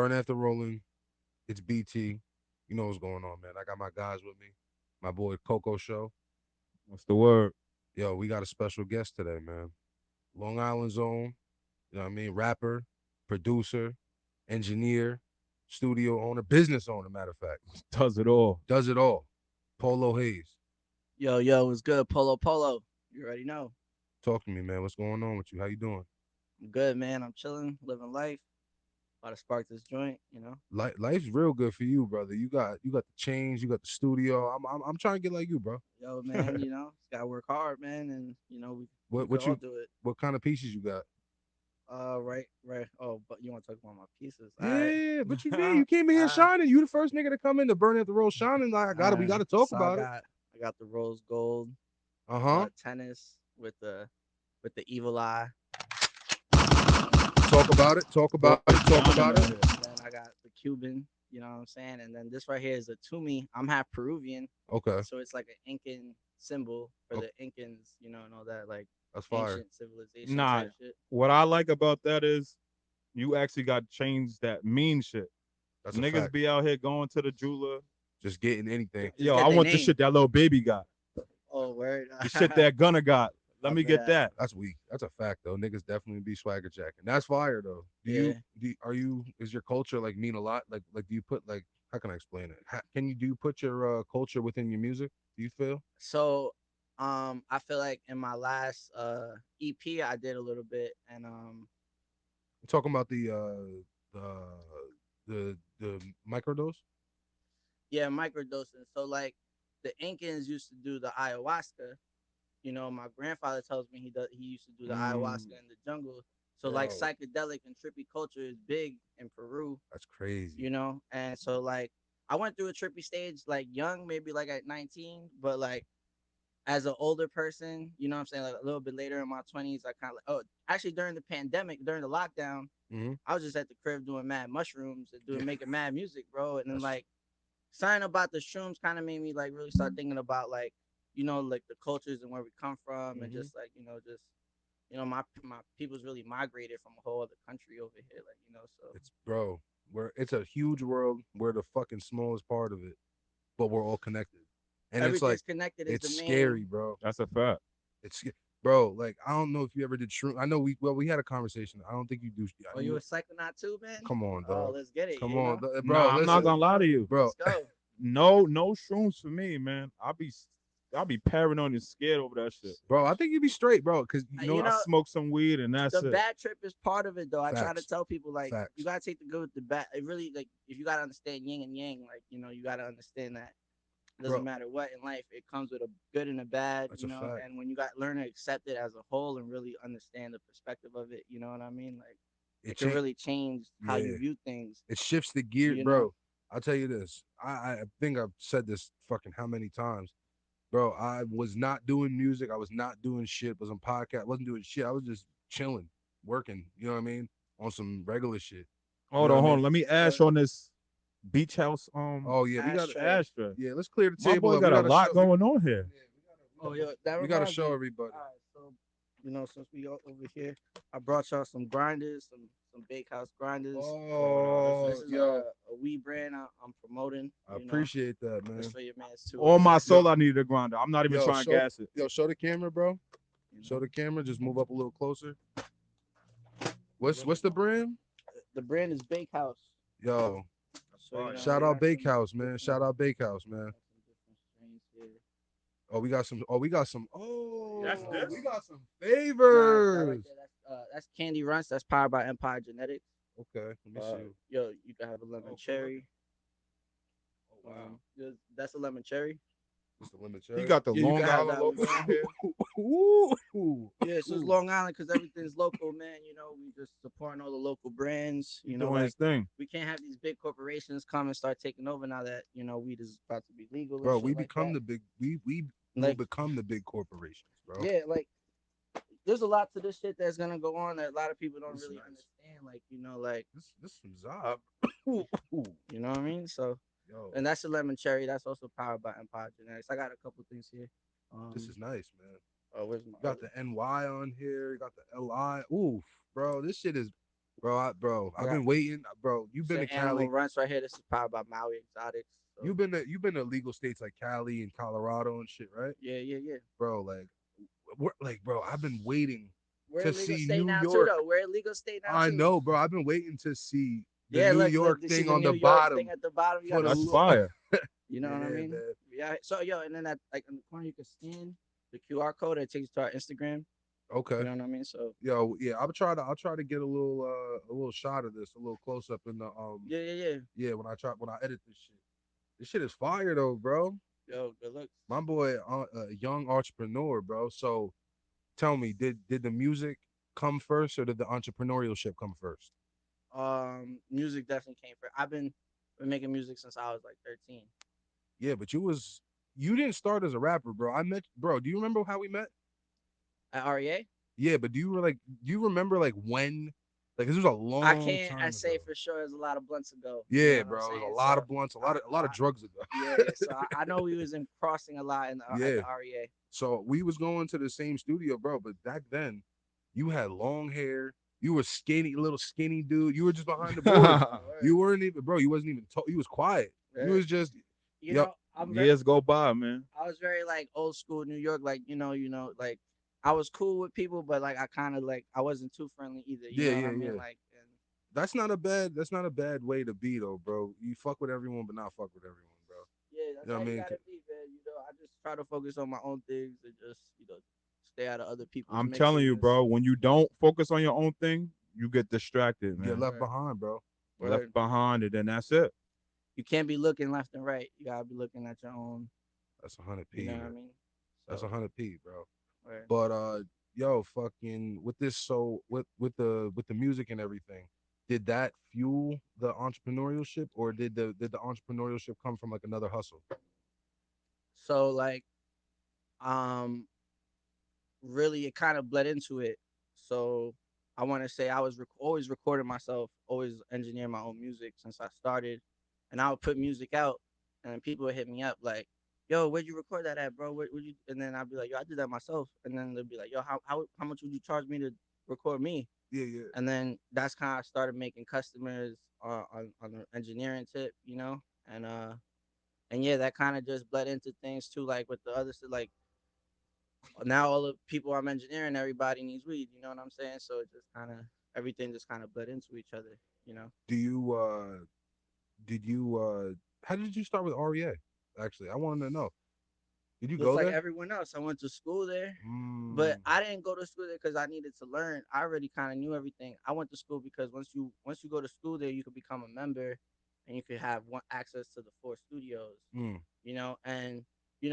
Burn after rolling. It's BT. You know what's going on, man. I got my guys with me. My boy Coco Show. What's the word? Yo, we got a special guest today, man. Long Island Zone. You know what I mean? Rapper, producer, engineer, studio owner, business owner. Matter of fact, Does it all. does it all. Polo Hayes. Yo, yo, what's good? Polo, Polo. You already know. Talk to me, man. What's going on with you? How you doing? I'm good, man. I'm chilling, living life. About to spark this joint, Life's real good for you, brother. You got the change. You got the studio. I'm trying to get like you, bro. Yo, man, just gotta work hard, man, and we What could what all you do it. what kind of pieces you got? Right, right. Oh, but you want to talk about my pieces? All right, Yeah, what you mean? You came in here uh, shining. You the first nigga to come in to burn at the road shining. Like we gotta talk so about it. I got the rose gold Uh-huh. tennis with the evil eye. Talk about it. Talk Boy, about it. Talk about shining it. out here. And then I got the Cuban. You know what I'm saying? And then this right here is a Toomey. I'm half Peruvian, Okay. so it's like an Incan symbol for Okay. the Incans, and all that like That's fire. ancient civilization Nah, type shit. what I like about that is you actually got chains that mean shit. That's a Niggas fact. be out here going to the jeweler. Just getting anything. Just Yo, I get their want the name. shit that little baby got. Oh, word. The shit that Gunna got. Let I me get bet. that. That's weak. That's a fact though. Niggas definitely be swagger jacking. That's fire though. Yeah. Is your culture like mean a lot? Like do you put like how can I explain it? Do you put your culture within your music? Do you feel? So, I feel like in my last EP, I did a little bit, and I'm talking about the microdose. yeah, microdosing. So like the Incans used to do the ayahuasca. My grandfather tells me he used to do the Mm, ayahuasca in the jungle. So like bro, psychedelic and trippy culture is big in Peru, that's crazy. and so like I went through a trippy stage like young, maybe like at 19, but like as an older person, you know what I'm saying, like a little bit later in my 20s, I kind of like, oh, actually during the pandemic, during the lockdown, Hmm. I was just at the crib doing mad mushrooms and Yeah, making mad music, bro. And then that's like something about the shrooms kind of made me like really start thinking about like like the cultures and where we come from, and hmm just like just my people's really migrated from a whole other country over here, like so it's bro. It's a huge world. We're the fucking smallest part of it, but we're all connected. And it's like everything's connected is it's the scary, main. bro. That's a fact. Bro. Like I don't know if you ever did shroom. I know we had a conversation. I don't think you do. Oh, you a psychonaut too, man? Come on, Oh, dog. let's get it. Come on, bro. Nah, I'm not Listen, gonna lie to you. bro. Let's go. No shrooms for me, man. I'll be paranoid and scared over that shit. Bro, I think you'd be straight, bro. Because you know You I know, smoke some weed and the that's it. bad trip is part of it, though. I try to facts, tell people like you facts. gotta take the good with the bad. It really like if you gotta understand yin and yang, like you gotta understand that it doesn't Bro, matter what in life, it comes with a good and a bad, that's a fact. and when you got learn to accept it as a whole and really understand the perspective of it, you know what I mean? Like It it can change. really change how you Yeah, view things, it shifts the gear, you know. bro. I'll tell you this. I think I've said this fucking how many times, bro. I was not doing music. I was not doing shit. Was on podcast. Wasn't doing shit. I was just chilling, working. You know what I mean? On some regular shit. You Hold know what on, I hold mean? on. Let me Uh, ash on this beach house Oh yeah, we got to. Ashtray. ashtray. Yeah, let's clear the My table boy up. We got a got to show. lot going on here. Yeah, Oh, yo, that we got to reminds show me. everybody. All right, so since we all over here, I brought y'all some grinders, some bakehouse grinders. Oh, This is yo, a weed brand I'm promoting. I appreciate that, Just man. for your man's too. All my Yo, soul I needed a grinder. I'm not even yo, trying to gas it. show the camera, bro. You Show know, the camera. Just move up a little closer. What's the brand? the brand is Bakehouse. Yo, So shout we out got Bakehouse, man. Shout out Bakehouse, man. some different strains here. Oh, we got some. Oh, we got some. That's Oh, this? we got some Nah, that right favors. there. That's Candy Runs. That's powered by Empire Genetics. Okay, let me see. Yo, you can have a lemon Oh, good looking. cherry. Oh wow, That's a lemon cherry. just a lemon He cherry. got the Yeah, you can Long have Island that one logo too. on here. Ooh, Yeah, so it's ooh. Long Island because everything's local, man. We just supporting all the local brands. He doing Like his thing. we can't have these big corporations come and start taking over now that weed is about to be legal and Bro, shit like that. we will Like, become the big corporations, bro. yeah, like there's a lot to this shit that's gonna go on that a lot of people don't This is really nice. understand. Like, like This some Zob. Ooh, ooh. you know what I mean. So, Yo, and that's the lemon cherry. That's also powered by Empire Genetics. I got a couple things here. this is nice, man. Oh, where's my You got other? the NY on here. You got the LI. Oof, bro. This shit is I've I got been waiting, bro. You've been some to animal Cali. runts right here. This is powered by Maui Exotics. So You've been to legal states like Cali and Colorado and shit, right? yeah. Bro, bro, I've been waiting We're to a legal see state New now too, York. though. We're a legal state now I too. know, bro. I've been waiting to see the Yeah, New look, York you see thing the on the New York thing bottom at the bottom. You for got the the That's look. slow. fire. You know Yeah, what I mean? man. Yeah. So yo, and then at like in the corner you can scan the QR code that takes you to our Instagram. Okay. You know what I mean? So Yo, yeah, I'll try to get a little shot of this, a little close up in the yeah. yeah, when I edit this shit. This shit is fire though, bro. Yo, good looks. My boy, a young entrepreneur, bro. So tell me, did the music come first or did the entrepreneurial ship come first? Music definitely came first. I've been making music since I was like 13 Yeah, but you didn't start as a rapper, bro. I met, bro. Do you remember how we met? at REA. Yeah, but do you remember like when? Like this was a I long can't I time say ago. for sure it's a lot of blunts ago. You know Yeah, what I'm bro. It was a saying? lot So of blunts, I, a lot of I drugs yeah, ago. so I know we was in crossing a lot at Yeah. the REA. So we was going to the same studio, bro. But back then, you had long hair. You were skinny, little skinny dude. You were just behind the boards. Word, You weren't even, bro. You wasn't even. You was quiet. You word. was just, You yep. know, Years go by, man. I was very like old school New York, like like I was cool with people, but like I kind of like I wasn't too friendly either. You Yeah, know what yeah, I mean? yeah. Like, and That's not a bad way to be though, bro. You fuck with everyone, but not fuck with everyone, bro. yeah, You that's know how what I you mean? gotta be, man. You know, I just try to focus on my own things and just stay out of other people's I'm telling you, mixes. bro. When you don't focus on your own thing, you get distracted, You get man. left Word, behind, bro. Left word. behind, and then that's it. You can't be looking left and right. You gotta be looking at your own. That's 100 You know p, what I bro. mean? That's So, 100 p, bro. word. But yo, fucking with this, so with the music and everything, did that fuel the entrepreneurship, or did the entrepreneurship come from like another hustle? So like, um, really it kind of bled into it. So I want to say I was always recording myself, always engineering my own music since I started, and I would put music out, and people would hit me up like, "Yo, where'd you record that at, bro? Would you?" And then I'd be like, "Yo, I did that myself." And then they'd be like, "Yo, how much would you charge me to record me?" Yeah, yeah. And then that's kind of started making customers on the engineering tip, and yeah, that kind of just bled into things too, like with the other stuff, like now all the people I'm engineering, everybody needs weed. You know what I'm saying? So it just kind of everything just kind of bled into each other. You know, Do you did you how did you start with REA? Actually, I wanted to know. Did you just go like there? everyone else, I went to school there, but Mm, I didn't go to school there because I needed to learn. I already kind of knew everything. I went to school because once you go to school there, you could become a member, and you could have one access to the 4 studios. mm, And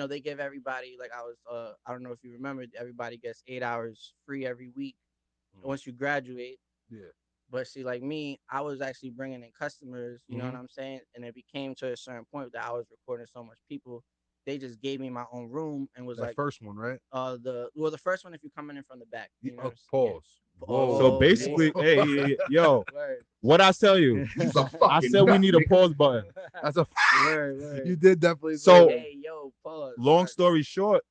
they give everybody like I don't know if you remember, everybody gets 8 hours free every week mm. once you graduate. Yeah. But see, like me, I was actually bringing in customers, you know what Hmm. I'm saying? And it became to a certain point that I was recording so much people, they just gave me my own room and was That like, first one, right? the first one if you're coming in from the back, you know what I'm saying? Yeah. Pause. So Whoa, Oh, whoa. basically, damn. hey, yo, Word. what I tell you? You's a I fucking said we nut, need a nigga. pause button. That's a. Word, You word. did definitely say So, that. Hey, yo, pause. long Word. story short,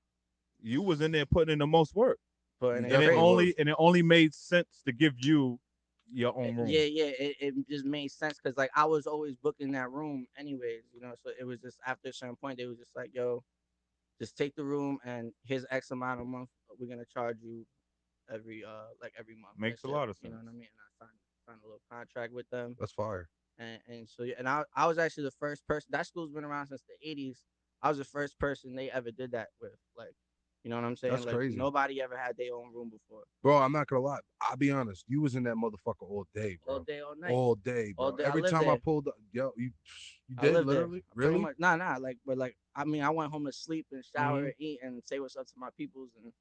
you was in there putting in the most work, Putting You in and it definitely crazy. only was. and it only made sense to give you your own Yeah, room. yeah, it just made sense because like I was always booking that room anyways, so it was just after a certain point they was just like, yo, just take the room and here's X amount a month. We're gonna charge you every month. Makes That's a it. lot of You know sense. what I mean? And I signed a little contract with them, That's fire. and so yeah, and I was actually the first person. That school's been around since the '80s. I was the first person they ever did that with. Like, you know what I'm saying? That's Like crazy. nobody ever had their own room before. Bro, I'm not gonna lie. I'll be honest. You was in that motherfucker all day, All bro. day, all night, All day, all bro. day. I Every lived time I there. pulled up, yo, you I did lived there. literally, Pretty really. much, nah. Like, but like, I mean, I went home to sleep and shower Hmm. and eat and say what's up to my peoples, and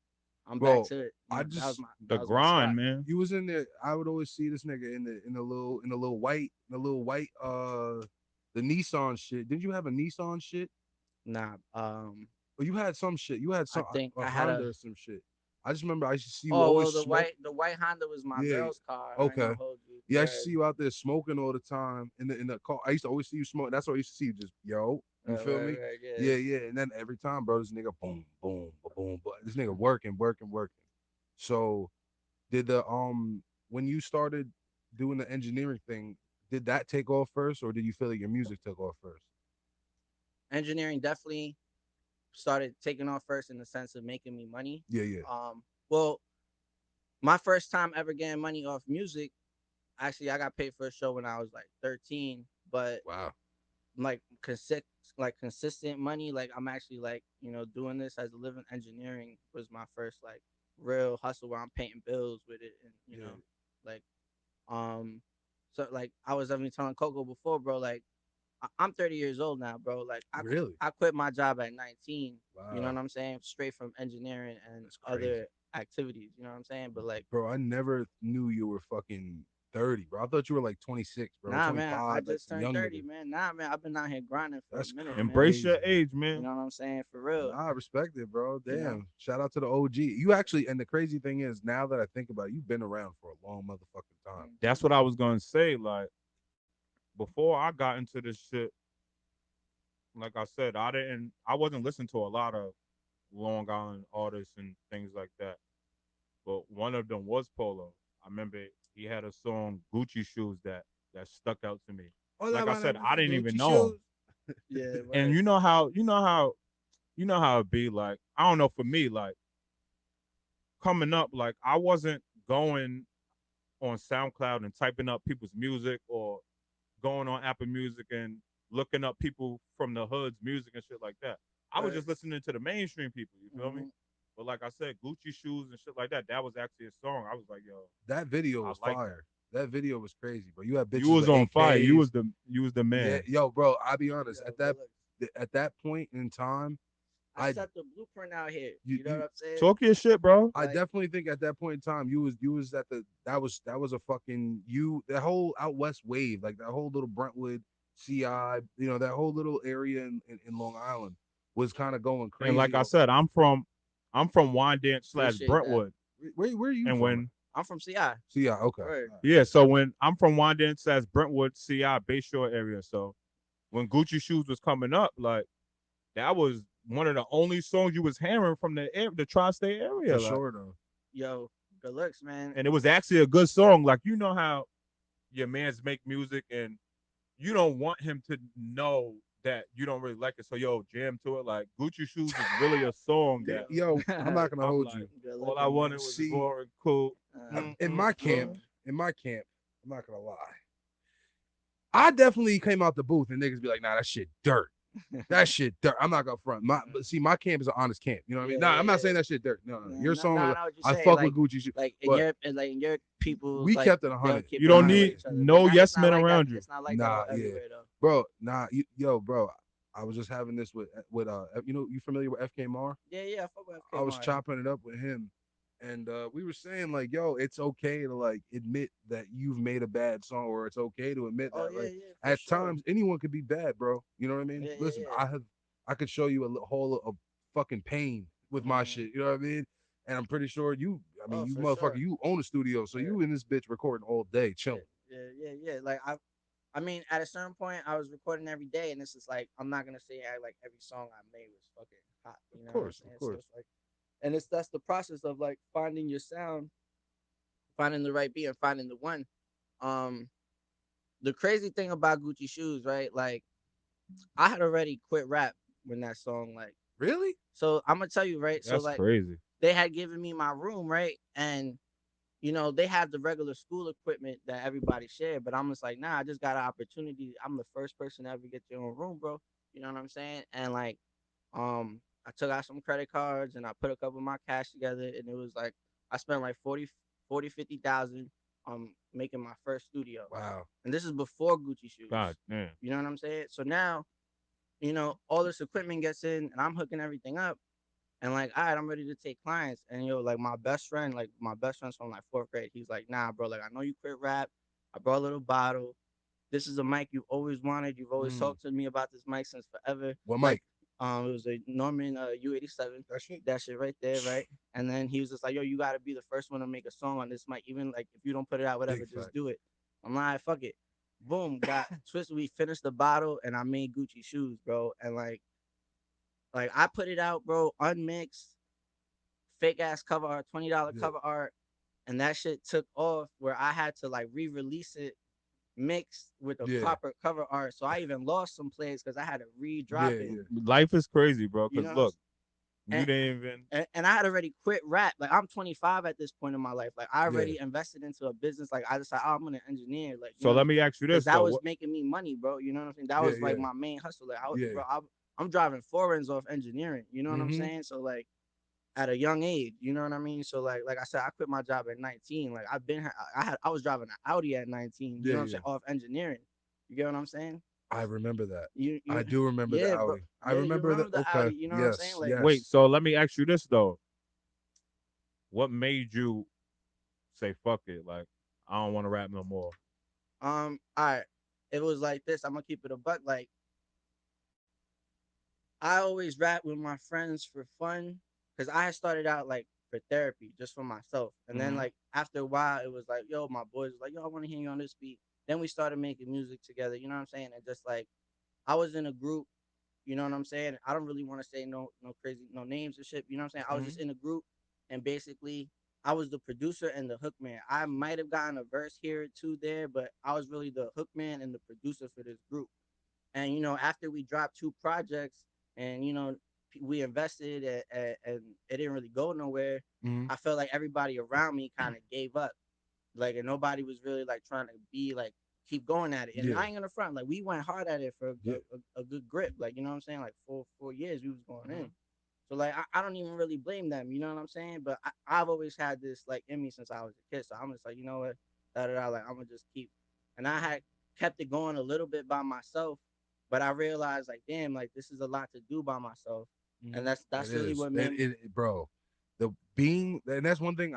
I'm back Bro, to it. I That was just The my spot. grind, man. you was in there. I would always see this nigga in the little white the Nissan shit. Did you have a Nissan shit? Nah, Or you had some shit. You had I some think a I had Honda a. or some shit. I just remember I used to see you Oh always well, the smoke. white Honda was my Yeah. girl's car. I ain't Okay. gonna hold you. Yeah, I used to Word, see you out there smoking all the time in the car. I used to always see you smoke. That's what I used to see you just yo. You feel me? yeah. Yeah, yeah. And then every time, bro, this nigga boom, boom, boom, boom. This nigga working, working, working. So did the when you started? doing the engineering thing, did that take off first, or did you feel like your music took off first? Engineering definitely started taking off first in the sense of making me money. Yeah, yeah. Well, my first time ever getting money off music, actually, I got paid for a show when I was like 13, but Wow. like consistent money, like I'm actually like, doing this as a living. Engineering was my first like real hustle where I'm paying bills with it, and Yeah. like um so like I was even telling Coco before, bro, like I'm 30 years old now, bro. Like Really? I quit my job at 19. You know Wow. what I'm saying? Straight from engineering and That's crazy. other activities. You know what I'm saying? But like, Bro, I never knew you were fucking 30, bro. I thought you were like 26, bro. nah, man, I 25, like just some turned young 30, nigga. man. Nah, man, I've been out here grinding for a That's minute, man. Embrace your crazy. age, You man. know what I'm saying? For real. Nah, I respect it, bro. You know? Damn. Shout out to the OG. You actually, and the crazy thing is, now that I think about it, you've been around for a long motherfucking time. That's what I was gonna say. Like before I got into this shit, like I said, I wasn't listening to a lot of Long Island artists and things like that. But one of them was Polo. I remember he had a song Gucci Shoes that stuck out to me. All I Like I wanna said, wear I didn't even Gucci know shoes. him. Yeah, And word. you know how it be like, I don't know, for me, like coming up, like I wasn't going on SoundCloud and typing up people's music or going on Apple Music and looking up people from the hood's music and shit like that. I was Word. just listening to the mainstream people, you feel me? Mm-hmm. But like I said, Gucci Shoes and shit like that, that was actually a song. I was like, yo, That video I was like that. fire. That video was crazy, bro. You had You bitches was with on fire. AKs. You was the Yeah, man. yo, bro. I'll be honest. Yo, good looks. At that point in time, I I set the blueprint out here. you You know what you I'm saying? Talk your shit, bro. I Like, definitely think at that point in time you was at the that was a fucking you that whole out west wave, like that whole little Brentwood, CI, that whole little area in Long Island was kind of going And like crazy. I said, I'm from Wyandanch slash appreciate that. Brentwood. Where are you And from? when I'm from CI. CI, okay. Word. yeah, so when I'm from Wyandanch slash Brentwood, CI, Bayshore area. So when Gucci Shoes was coming up, like that was one of the only songs you was hearing from the tri-state For area, like, sure though. Yo, good looks, man. and it was actually a good song. Like you know how your man's make music and you don't want him to know that you don't really like it. So yo, jam to it. Like Gucci Shoes is really a song Yo, that Yo, I'm not gonna I'm hold like, you. good all I looking, wanted man. was See, raw and cool. in my camp, Uh. I'm not gonna lie. I definitely came out the booth and niggas be like, nah, that shit dirt. That shit dirt. I'm not gonna front. But see, my camp is an honest camp. You know what I Yeah, mean? Nah, yeah, I'm not yeah. saying that shit dirt. No, no. Your No, song no, was I know what you're I saying. fuck with Gucci shit, Like but in your people, we like kept it they'll 100. keep You it don't 100 with need each other. But no yes it's not men like that. around you. It's not like that Nah, yeah, everywhere though. bro. Nah, yo, bro. I was just having this with you familiar with FK Mar? Yeah, yeah. I fuck with I FK was Mar. chopping it up with him, and we were saying like, yo, it's okay to like admit that you've made a bad song, or it's okay to admit Oh that yeah, like yeah, for at sure. times anyone could be bad, bro. You know what I mean? Yeah, yeah, Listen, yeah. I could show you a whole of fucking pain with my Mm. shit. You know what I mean? And I'm pretty sure I mean, Oh, you for motherfucker, sure. you own a studio, so Yeah, you in this bitch recording all day, yeah, chilling. yeah, yeah, yeah. Like I mean, at a certain point, I was recording every day, and this is like I'm not gonna say like every song I made was fucking hot. You know what I'm Of saying? So course. it's like, and that's the process of like finding your sound, finding the right beat, and finding the one. Um, the crazy thing about Gucci Shoes, right? Like I had already quit rap when that song like. Really? So I'm gonna tell you, right? So That's like crazy. they had given me my room, right? And they have the regular school equipment that everybody shared, but I'm just like, nah, I just got an opportunity. I'm the first person to ever get your own room, bro. You know what I'm saying? And like, I took out some credit cards and I put a couple of my cash together, and it was like I spent like 50,000 making my first studio. Wow. And this is before Gucci God shoes. damn. You know what I'm saying? So now, all this equipment gets in and I'm hooking everything up. And like, all right, I'm ready to take clients. And like my best friend's from like fourth grade. He's like, nah, bro, like I know you quit rap. I brought a little bottle. This is a mic you've always wanted. You've always Mm. talked to me about this mic since forever. What Like, mic? it was a Norman U87. That shit. That shit right there, right? And then he was just like, yo, you gotta be the first one to make a song on this mic. Even like if you don't put it out, whatever, Big just fact. do it. I'm like, fuck it. Boom, got twisted. We finished the bottle and I made Gucci shoes, bro. And like I put it out, bro, unmixed, fake ass cover art, $20 Yeah. cover art, and that shit took off where I had to like re-release it mixed with a Yeah, proper cover art. So I even lost some plays because I had to yeah, re-drop it. yeah, Life is crazy, bro. You Cause know, look, you and, didn't even. and I had already quit rap. Like I'm 25 at this point in my life. Like I yeah, already invested into a business. Like I decided, oh, I'm gonna engineer. Like you So know, let me ask you because this that though. was What? making me money, bro. You know what I'm saying? That yeah, was like yeah, my main hustle. Like yeah. I'm driving foreigns off engineering. You know what I'm Mm-hmm. saying? So like at a young age, you know what I mean? So like I said, I quit my job at 19. Like I was driving an Audi at 19. You Yeah, know what I'm yeah. saying? Off engineering. You get what I'm saying? I remember that. You I do remember the yeah, bro. Audi. I Yeah, you remember that. remember the Okay. Audi? You know what I'm saying? Yes. Like Wait. Yes. So let me ask you this though. What made you say fuck it? Like I don't want to rap no more. all right. It was like this. I'm gonna keep it a buck. Like I always rap with my friends for fun because I had started out like for therapy, just for myself. And then Mm-hmm. like after a while, it was like, yo, my boys was like, yo, I want to hear you on this beat. Then we started making music together. You know what I'm saying? And just like I was in a group. You know what I'm saying? I don't really want to say no crazy no names and shit. You know what I'm saying? I was Mm-hmm. just in a group, and basically I was the producer and the hook man. I might have gotten a verse here or two there, but I was really the hook man and the producer for this group. And after we dropped two projects, and we invested, and it didn't really go nowhere. Mm-hmm. I felt like everybody around me kind of gave up, like, and nobody was really like trying to be like keep going at it. And Yeah. I ain't gonna front, like we went hard at it for Yeah. a good grip, like you know what I'm saying, like 4 years we was going Mm-hmm. in. So like I don't even really blame them, you know what I'm saying. But I've always had this like in me since I was a kid, so I'm just like, you know what, like I'm gonna just keep. And I had kept it going a little bit by myself, but I realized like, damn, like this is a lot to do by myself, and Mm-hmm. that's It really is. what made me. Bro. The being, and that's one thing,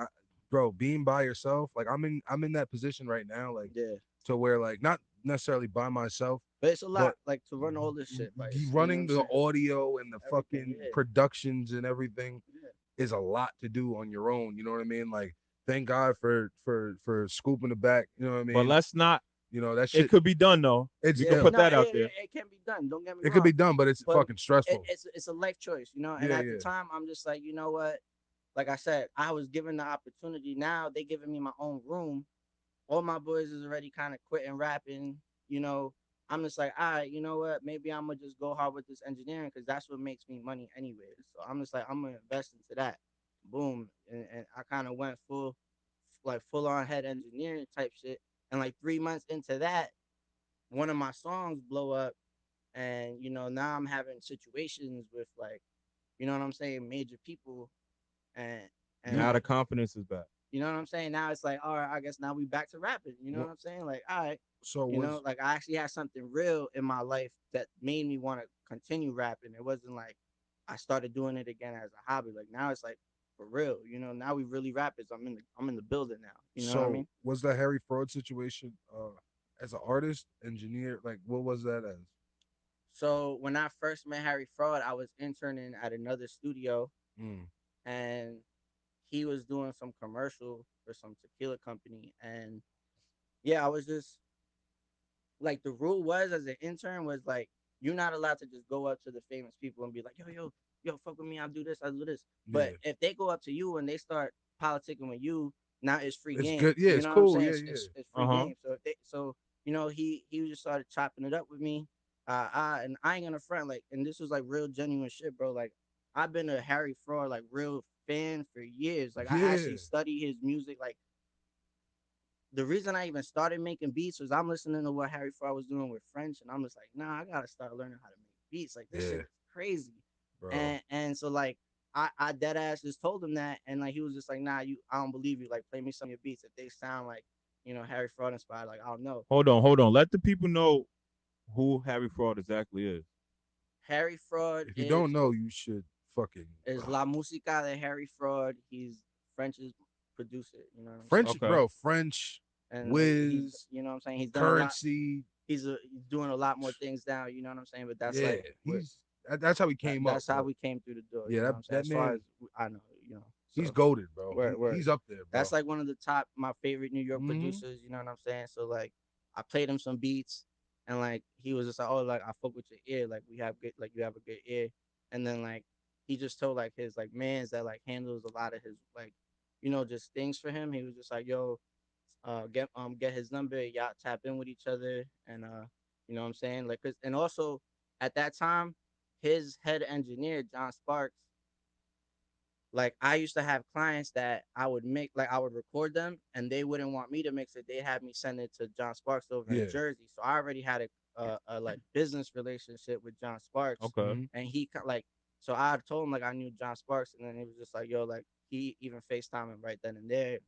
bro. Being by yourself, like I'm in that position right now, like Yeah, to where like not necessarily by myself, but it's a lot but like to run all this shit by you know what running I'm the saying, audio and the everything. fucking Yeah, productions and everything yeah. is a lot to do on your own. You know what I mean? Like, thank God for scooping the back. You know what I But mean? let's not. That It shit. could be done though. It's We could Yeah, put no, that yeah, out yeah, there. it can be done. Don't get me it could be wrong, done, but it's but fucking stressful. it's a life choice, And Yeah, at the yeah, time, I'm just like, you know what? Like I said, I was given the opportunity. Now they giving me my own room. All my boys is already kind of quitting rapping. You know, I'm just like, all right, you know what? Maybe I'm gonna just go hard with this engineering because that's what makes me money anyways. So I'm just like, I'm gonna invest into that. Boom, and I kind of went full on head engineering type shit. And like 3 months into that, one of my songs blow up, and now I'm having situations with like, you know what I'm saying, major people, and yeah. Now the like, confidence is back. you know what I'm saying. Now it's like, all right, I guess now we back to rapping. You know what What? I'm saying? Like, all right, So was like I actually had something real in my life that made me want to continue rapping. It wasn't like I started doing it again as a hobby. Like now it's like for real. Now we really rappers. I'm in the building now. You know what I so mean? was the Harry Fraud situation as an artist, engineer? Like, what was that as? So when I first met Harry Fraud, I was interning at another studio, Mm, and he was doing some commercial for some tequila company. And yeah, I was just like, the rule was as an intern was like, you're not allowed to just go up to the famous people and be like, yo, fuck with me, I'll do this. But yeah, if they go up to you and they start politicking with you, now it's free it's game. good. Yeah, You it's know what I'm cool. saying? Yeah, It's, yeah. it's, it's Uh free huh. game. So he just started chopping it up with me. And I ain't gonna front, like, and this was like real genuine shit, bro. Like I've been a Harry Fraud like real fan for years. Like I Yeah, actually study his music. Like the reason I even started making beats was I'm listening to what Harry Fraud was doing with French, and I'm just like, nah, I gotta start learning how to make beats. Like this shit yeah, is crazy. bro. And so like I dead ass just told him that, and like he was just like, nah, I don't believe you. Like play me some of your beats if they sound like Harry Fraud inspired. Like I'll know. Hold on. Let the people know who Harry Fraud exactly is. Harry Fraud If you don't know, you should fucking is La Musica de Harry Fraud. He's French's producer. You know what I'm French, saying? Okay. bro. French, And he's Wiz, you know what I'm saying. He's done a lot. Currency. He's doing a lot more things now. You know what I'm saying? But that's Yeah, like what that's how he came up, that's how bro. we came through the door. Yeah, You know that what I'm saying? that As far man, as I know, he's So goaded, bro. where He's up there, bro. that's like one of the top my favorite New York Hmm. producers. You know what I'm saying? So like I played him some beats, and like he was just like, oh, like I fuck with your ear. Like we have good, like you have a good ear. And then like he just told like his like mans that like handles a lot of his like just things for him. He was just like, yo, get his number, y'all tap in with each other, and you know what I'm saying? Like, and also at that time, his head engineer, John Sparks, like I used to have clients that I would record them and they wouldn't want me to mix it. They had me send it to John Sparks over in Yeah. Jersey. So I already had a like business relationship with John Sparks, Okay. Mhm. and like, so I told him like I knew John Sparks, and then he was just like, yo, like he even FaceTime him right then and there.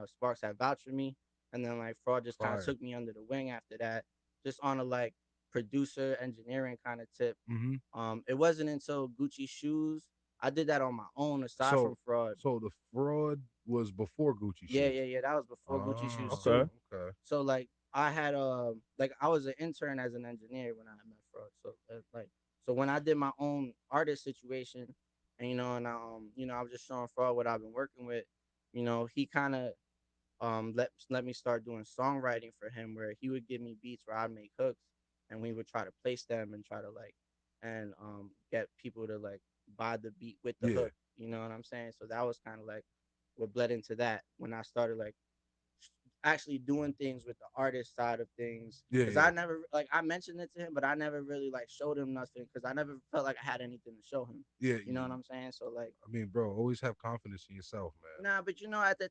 Sparks had vouched for me, and then like Fraud just kind of Fire. took me under the wing after that, just on a like producer engineering kind of tip. Mhm. It wasn't until Gucci shoes I did that on my own aside from So Fraud. so the fraud was before Gucci Yeah, shoes. yeah, yeah. That was before Gucci shoes Ah, Okay. too. okay. So like I had like I was an intern as an engineer when I met Fraud. So like so when I did my own artist situation, and and I was just showing Fraud what I've been working with. He kind of let me start doing songwriting for him, where he would give me beats where I'd make hooks, and we would try to place them and try to like and get people to like buy the beat with the Yeah. hook. You know what I'm saying? So that was kind of like what bled into that when I started like actually doing things with the artist side of things. Yeah, Because yeah. I never like I mentioned it to him, but I never really like showed him nothing because I never felt like I had anything to show him. Yeah. You know what I'm saying? So like I mean, bro, always have confidence in yourself, man. nah, but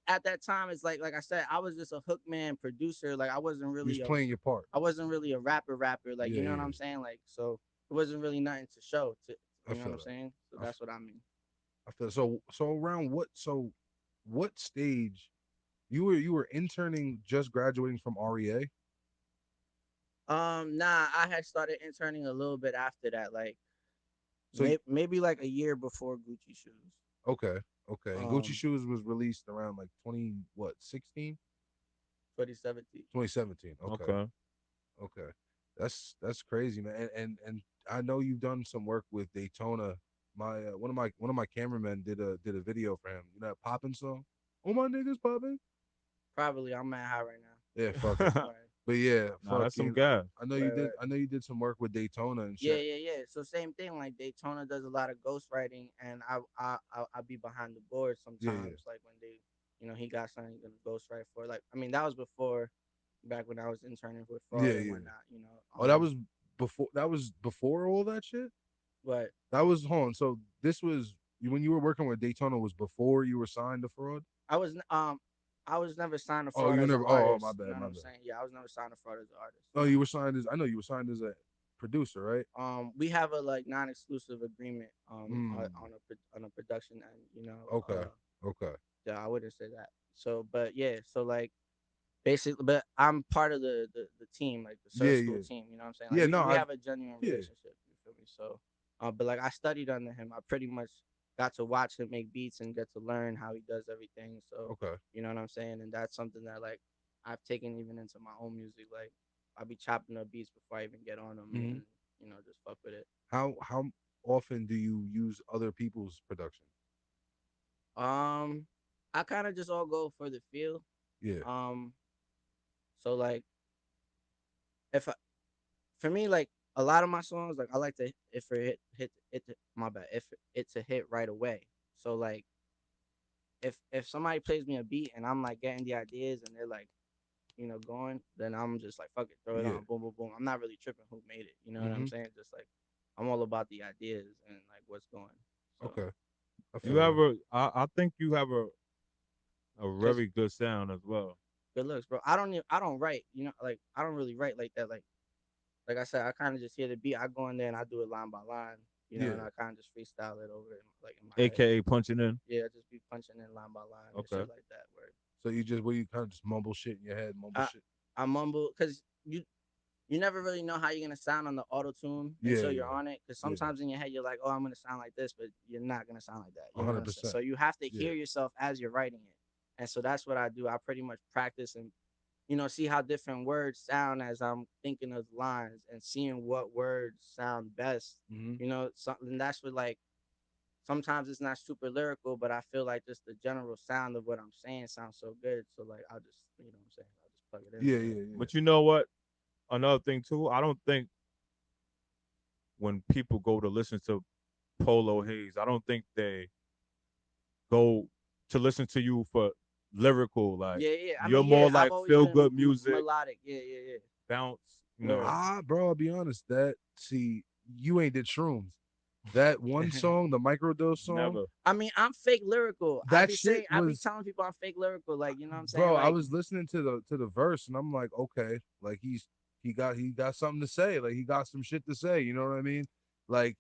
at that time it's like I said, I was just a hook man producer. Like You was playing your part. I wasn't really a rapper. Like, Yeah, you know what yeah. I'm saying? Like, so it wasn't really nothing to show to, I you know what feel I'm that. saying? So I, f- that's what I mean. I feel so around what stage you were interning just graduating from REA? Nah, I had started interning a little bit after that, like So maybe like a year before Gucci shoes. okay, okay. And Gucci Um, Shoes was released around like 20 what, 16? 2017. 2017. Okay. Okay. Okay. That's crazy, man. And I know you've done some work with Daytona. My one of my cameramen did a video for him. You know that poppin' song? Oh my niggas poppin'? Probably I'm mad high right now. Yeah, fuck it. Right, But yeah, Nah, that's some fucking gas. right. I know you did some work with Daytona and Yeah, shit. yeah, yeah. So same thing. Like Daytona does a lot of ghostwriting, and I be behind the board Yeah, yeah. sometimes. Like when they, he got something gonna ghostwrite for. Like I mean, that was before, back when I was interning with Yeah, Fraud and yeah. whatnot. Oh, that was before all that shit? But That was hold on. So this was when you were working with Daytona was before you were signed to fraud? I was never signed to Oh, Fraud you as an never my artist. You know bad, what my I'm bad. saying? Yeah, I was never signed to Fraud as an artist. Oh, you were signed as I know you were signed as a producer, right? We have a like non-exclusive agreement Mm. on a production end. Okay. Okay. Yeah, I wouldn't say that. So, but yeah, so like basically, but I'm part of the team, like the Yeah, search school yeah. team. You know what I'm saying? Like Yeah, no, we I have a genuine yeah. relationship. You feel me? So, but like I studied under him. I pretty much got to watch him make beats and get to learn how he does everything. So, Okay. you know what I'm saying? And that's something that like I've taken even into my own music. Like I'll be chopping up beats before I even get on them, Hmm. and just fuck with it. How often do you use other people's production? Um, I kind of just all go for the feel. Yeah. Um, so like if I, for me, like a lot of my songs, like I like to if it hit my bad if it to hit right away. So like if somebody plays me a beat and I'm like getting the ideas and they're like going, then I'm just like fuck it, throw it Yeah. on, boom boom boom. I'm not really tripping who made it. You know what I'm Hmm. saying? Just like I'm all about the ideas and like what's going. So Okay. I yeah, You feel have that. I think you have a cause very good sound as well. good looks, bro. I don't write. Like I don't really write like that. Like I said, I kind of just hear the beat. I go in there and I do it line by line, and Yeah. I kind of just freestyle it over like in my head. AKA punching in. Yeah, I just be punching in line by line and Okay. shit like that. Where So you just what you kind of just mumble shit in your head, mumble I shit. I mumble because you never really know how you're gonna sound on the auto tune Yeah, until you're yeah. on it. Because Yeah. sometimes in your head you're like, oh, I'm gonna sound like this, but you're not gonna sound like that. A You know what hundred I'm saying? percent. So you have to Yeah. hear yourself as you're writing it, and so that's what I do. I pretty much practice and see how different words sound as I'm thinking of lines and seeing what words sound best. Hmm. Something that's what like sometimes it's not super lyrical, but I feel like just the general sound of what I'm saying sounds so good. So like I'll just what I'm saying, I'll just plug it in Yeah, there. yeah, yeah. But you know what? Another thing too, I don't think when people go to listen to Polo Hayes, I don't think they go to listen to you for lyrical. Like Yeah. I you're mean, more yeah, I've like always feel been good music, melodic. Yeah. bounce. You Word. know, Bro, I'll be honest. You ain't did shrooms. That one song, the microdose song, never. I mean, I'm fake lyrical. that shit I be was, telling people I'm fake lyrical. Like, you know what I'm saying? bro. I Like, was listening to the verse, and I'm like, okay, like he got something to say. Like he got some shit to say. You know what I mean? Like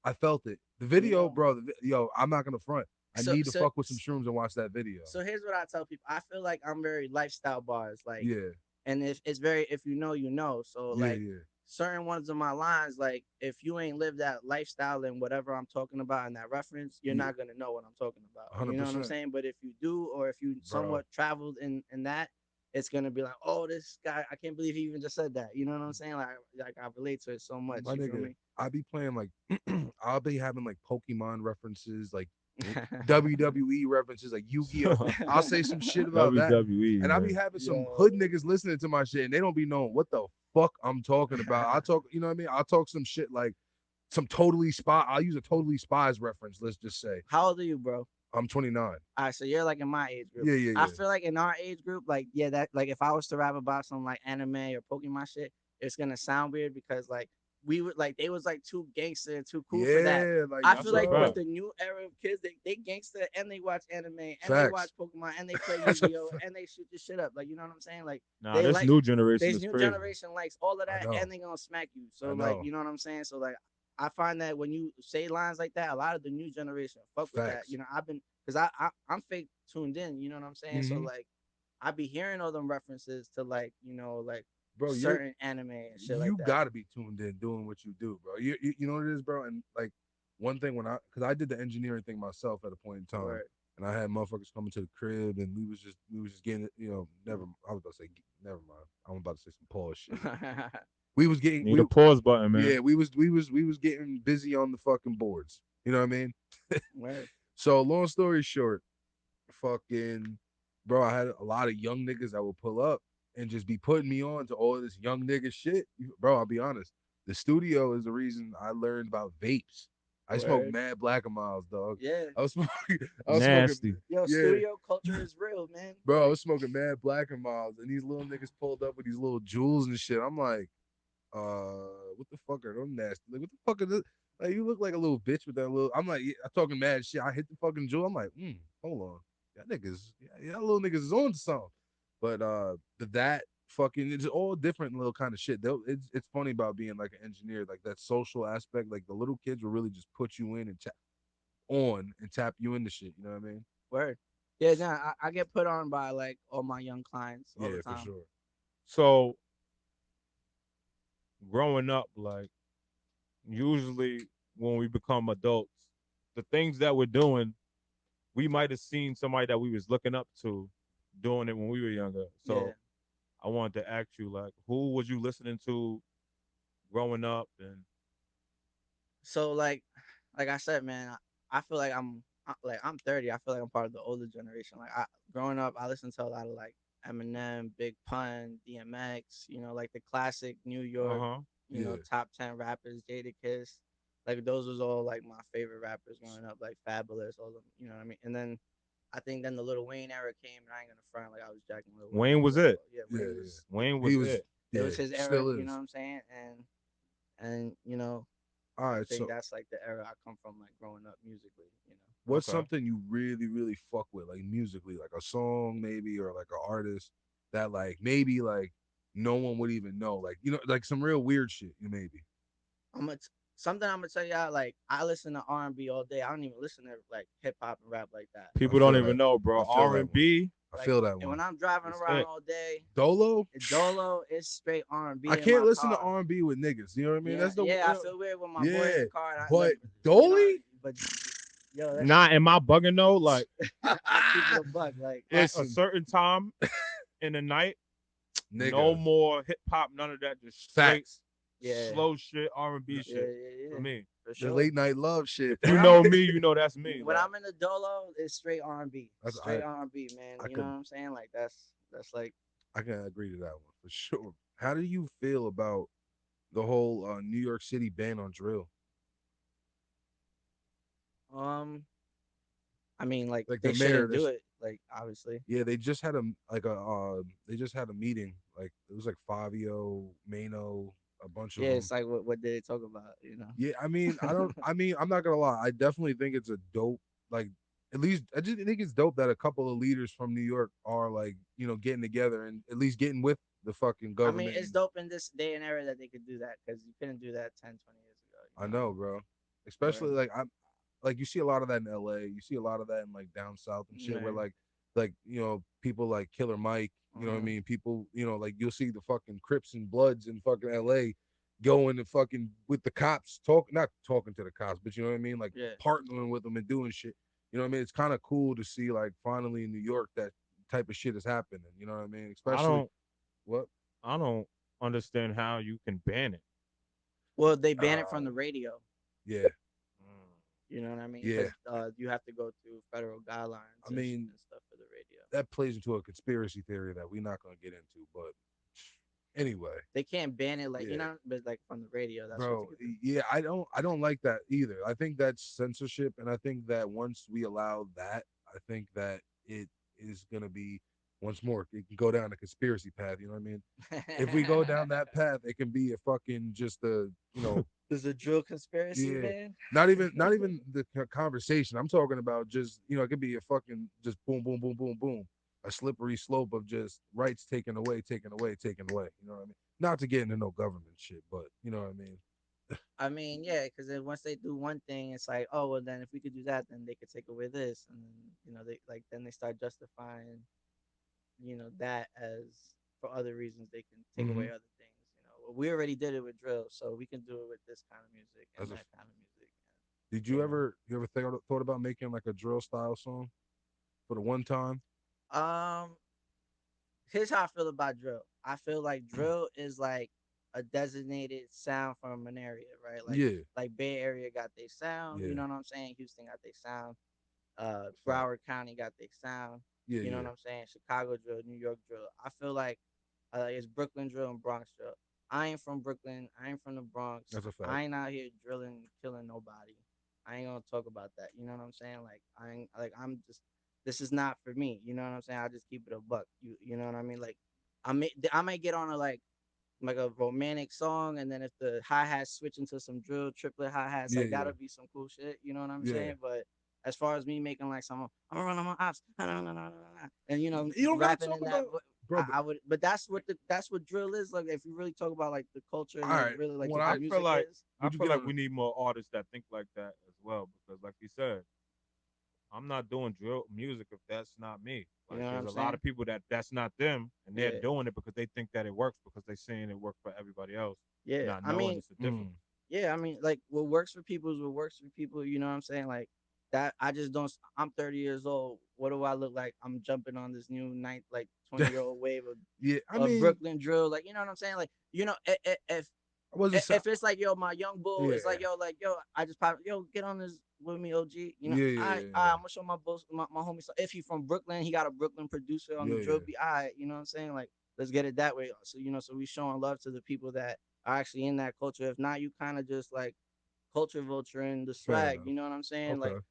I felt it. The you video, know, bro. Yo, I'm not gonna front. I so need to so fuck with some shrooms and watch that video. so here's what I tell people. I feel like I'm very lifestyle bars. Like, Yeah, and it's very, if you know, you know. So yeah, like yeah. certain ones of my lines, like if you ain't lived that lifestyle and whatever I'm talking about in that reference, you're Yeah, not gonna know what I'm talking about. You hundred know what I'm percent, saying? But if you do, or if you bro. somewhat traveled in that, it's gonna be like, oh, this guy, I can't believe he even just said that. You know what I'm saying? Like I relate to it so much. My You feel nigga, me? I be playing like I'll be having like Pokemon references, like WWE references, like Yu-Gi-Oh. I'll say some shit about that, WWE, and I'll be man. having some hood Yo. niggas listening to my shit, and they don't be knowing what the fuck I'm talking about. I talk, you know what I mean? I'll talk some shit like some totally spy. I'll use a totally spies reference. Let's just say How old are you, bro? I'm 29. All right, so you're like in my age group. Yeah, yeah, I yeah. feel like in our age group, like yeah, that like if I was to rap about some like anime or Pokemon shit, it's gonna sound weird because like we would like they was like too gangster and too cool for that. Yeah, like I That's feel a like bro, with fact. the new era of kids, they gangster and they watch anime and they watch facts. Pokemon and they play That's a Yu-Gi-Oh and they shoot this shit up. Like you know what I'm saying? Like Nah, they this like new generation this is new crazy. generation likes all of I that know, and they gonna smack you. So I like know. you know what I'm saying? So like I find that when you say lines like that, a lot of the new generation fuck with that. Facts. You know, I've been because I'm fake tuned in. You know what I'm saying? So Hmm. like I be hearing all them references to like like Bro, certain anime and shit like you that. got to be tuned in doing what you do, bro. You know what it is, bro. And like one thing because I did the engineering thing myself at a point in time, Word. and I had motherfuckers coming to the crib, and we was just getting it. You know, never. I was about to say never mind. I'm about to say some Paul shit. We was getting Need a pause button, man. yeah, we was getting busy on the fucking boards. You know what I mean? Word. So long story short, fucking bro, I had a lot of young niggas that would pull up and just be putting me on to all this young nigga shit. Bro, I'll be honest. The studio is the reason I learned about vapes. I smoked Word. mad Black and Miles, dog. Yeah. I was smoking, I was smoking, Nasty. Yo, yeah, studio culture is real, man. bro. I Like was smoking mad Black and Miles, and these little niggas pulled up with these little jewels and shit. I'm like, what the fuck are them nasty? Like, what the fuck are this? Like, you look like a little bitch with that little. I'm like, yeah, I'm talking mad shit. I hit the fucking jewel. I'm like, hold on, y'all niggas, y'all little niggas is on to something. But that fucking, it's all different little kind of shit. It's funny about being like an engineer, like that social aspect. Like the little kids will really just put you in and tap you into shit. You know what I mean? word. Yeah, nah, I get put on by like all my young clients all the Yeah, for time. sure. So growing up, like usually when we become adults, the things that we're doing, we might have seen somebody that we was looking up to doing it when we were younger. Yeah. So I wanted to ask you, like, who was you listening to growing up? And So like I said, man, I feel like like I'm 30. I feel like I'm part of the older generation. Like growing up, I listened to a lot of like Eminem, Big Pun, DMX. You know, like the classic New uh York. huh, You know, Yeah, top 10 rappers, Jadakiss. Like those was all like my favorite rappers growing up. Like Fabulous, all them. You know what I mean? And then I think then the Lil Wayne era came, and I ain't gonna front like I was jacking Lil Wayne. Wayne was But it. yeah, yeah, Wayne yeah. was Wayne He was was, it. it yeah, was his era. still You know is. what I'm saying? And All I right, think so that's like the era I come from, like growing up musically. what's Okay. something you really, really fuck with, like musically, like a song maybe, or like an artist that like maybe like no one would even know, like like some real weird shit, maybe. Something I'm gonna tell y'all. Like I listen to R&B all day. I don't even listen to like hip hop and rap like that. I People don't feel even that. know, I bro. feel R that and one. B I Like, feel that and one. when I'm driving is around it. all day, Dolo. Dolo is straight I R&B in can't my listen to car. R&B with niggas. You know what I mean? Yeah, That's the yeah. I feel weird with my boy in yeah. the car. And But like, Dolly, but yo, that's Not am I bugging though? Like I keep it a buck. Like, at a listen, certain time in the night, no nigga, more hip hop, none of that. Just straight facts. yeah, slow shit, R and B shit yeah, for me. for The sure. late night love If shit. you When I'm know me, you know that's me. when Like I'm in the Dolo, it's straight R&B, That's straight R&B, man. I You know could what I'm saying? Like that's like I can agree to that one for sure. How do you feel about the whole New York City ban on drill? um I mean, like Like the they mayor, shouldn't do this it. Like obviously. yeah, they just had a meeting. Like it was like Fabio, Mano, a bunch of Yeah, them. it's like what did they talk about? You know. Yeah, I mean, I don't. I mean, I'm not gonna lie. I definitely think it's a dope. Like, at least I just think it's dope that a couple of leaders from New York are like, getting together and at least getting with the fucking I mean, government. it's And dope in this day and era that they could do that because you couldn't do that 10, 20 years ago. I know, bro. Especially Word. like like you see a lot of that in LA. You see a lot of that in like down south and shit where Right. like people like Killer Mike, you know what I Uh-huh. mean? People, like you'll see the fucking Crips and Bloods in fucking LA going and fucking with the cops, not talking to the cops, but you know what I mean? Like Yeah. partnering with them and doing shit. You know what I mean? It's kind of cool to see like finally in New York that type of shit is happening. You know what I mean? I Especially don't what? I don't understand how you can ban it. Well, they ban it from Uh the radio. yeah. Mm. You know what I mean? Yeah. Because you have to go through federal guidelines I and, mean, and stuff for the radio. that plays into a conspiracy theory that we're not going to get into, but anyway, They can't ban it like yeah. but like from the radio. That's what they Bro, could do. yeah, I don't like that either. I think that's censorship, and I think that once we allow that, I think that it is gonna be once more. It can go down a conspiracy path. You know what I mean? If we go down that path, it can be a fucking just There's a drill conspiracy, yeah. man. Not even the conversation. I'm talking about just it could be a fucking just boom, boom, boom, boom, boom, a slippery slope of just rights taken away, taken away, taken away. You know what I mean? Not to get into no government shit, but you know what I mean? I mean, yeah, because then once they do one thing, it's like, oh, well, then if we could do that, then they could take away this, and then they like then they start justifying, that as for other reasons they can take away Hmm. other things. Well, we already did it with drill, so we can do it with this kind of music and As a, that kind of music. did And, you ever thought about making like a drill style song for the one time? here's how I feel about drill. I feel like drill is like a designated sound from an area, right? Like Yeah, Bay Area got their sound, you yeah, know what I'm saying? Houston got their sound. fact. Broward County got their sound. Yeah, You know what yeah, I'm saying? Chicago drill, New York drill. I feel like it's Brooklyn drill and Bronx drill. I ain't from Brooklyn. I ain't from the Bronx. that's a fact. I ain't out here drilling, killing nobody. I ain't gonna talk about that. You know what I'm saying? Like I ain't like I'm just this is not for me. You know what I'm saying? I just keep it a buck. You know what I mean? Like I might get on a like a romantic song, and then if the hi hats switch into some drill triplet hi hats, Yeah, like yeah, that'll be some cool shit. You know what I'm yeah. saying? But as far as me making like some, I'm gonna run on my ops, and You don't gotta rapping talk in that, about, bro. But, I would. But that's what drill is. Like if you really talk about like the culture and all like right, really like when what I the feel music like is. I would you feel get like on? we need more artists that think like that as well because like you said, I'm not doing drill music if that's not me. You Like know what there's I'm a lot saying? of people that's not them and they're Yeah, doing it because they think that it works because they're saying it works for everybody else, yeah. not I knowing mean, it's a Mm, difference. yeah. I mean, like what works for people is what works for people. You know what I'm saying? Like that. I just don't. I'm 30 years old. What do I look like? I'm jumping on this new 20-year-old wave of yeah, I mean, Brooklyn drill. Like, you know what I'm saying? Like, I wasn't. if it's like yo, my young bull Yeah, is like yo, I just pop yo, get on this with me, OG. yeah, yeah, I'm gonna show my boss, my homie. So if he from Brooklyn, he got a Brooklyn producer on yeah, the yeah, drill yeah. beat. All right, you know what I'm saying? Like, let's get it that way. So so we showing love to the people that are actually in that culture. If not, you kind of just like culture vulture and the Fair swag. enough. You know what I'm saying? Like, Okay.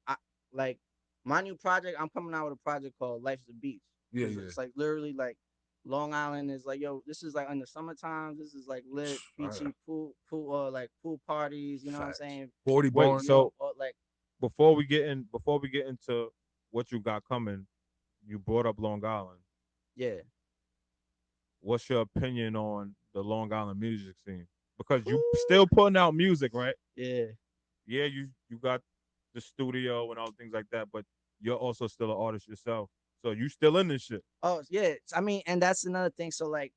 I like my new project. I'm coming out with a project called Life's a Beach Yeah, because yeah. it's like literally like Long Island is like, yo, this is like in the summertime. This is like lit, I, beachy like pool parties. You know what I'm facts. saying? 40 Wait, barn. so Or like before we get into what you got coming, you brought up Long Island. yeah. What's your opinion on the Long Island music scene? Because you Ooh, still putting out music, right? yeah. Yeah, you got the studio and all things like that, but you're also still an artist yourself. So you still in this shit. Oh yeah. I mean, and that's another thing. So like,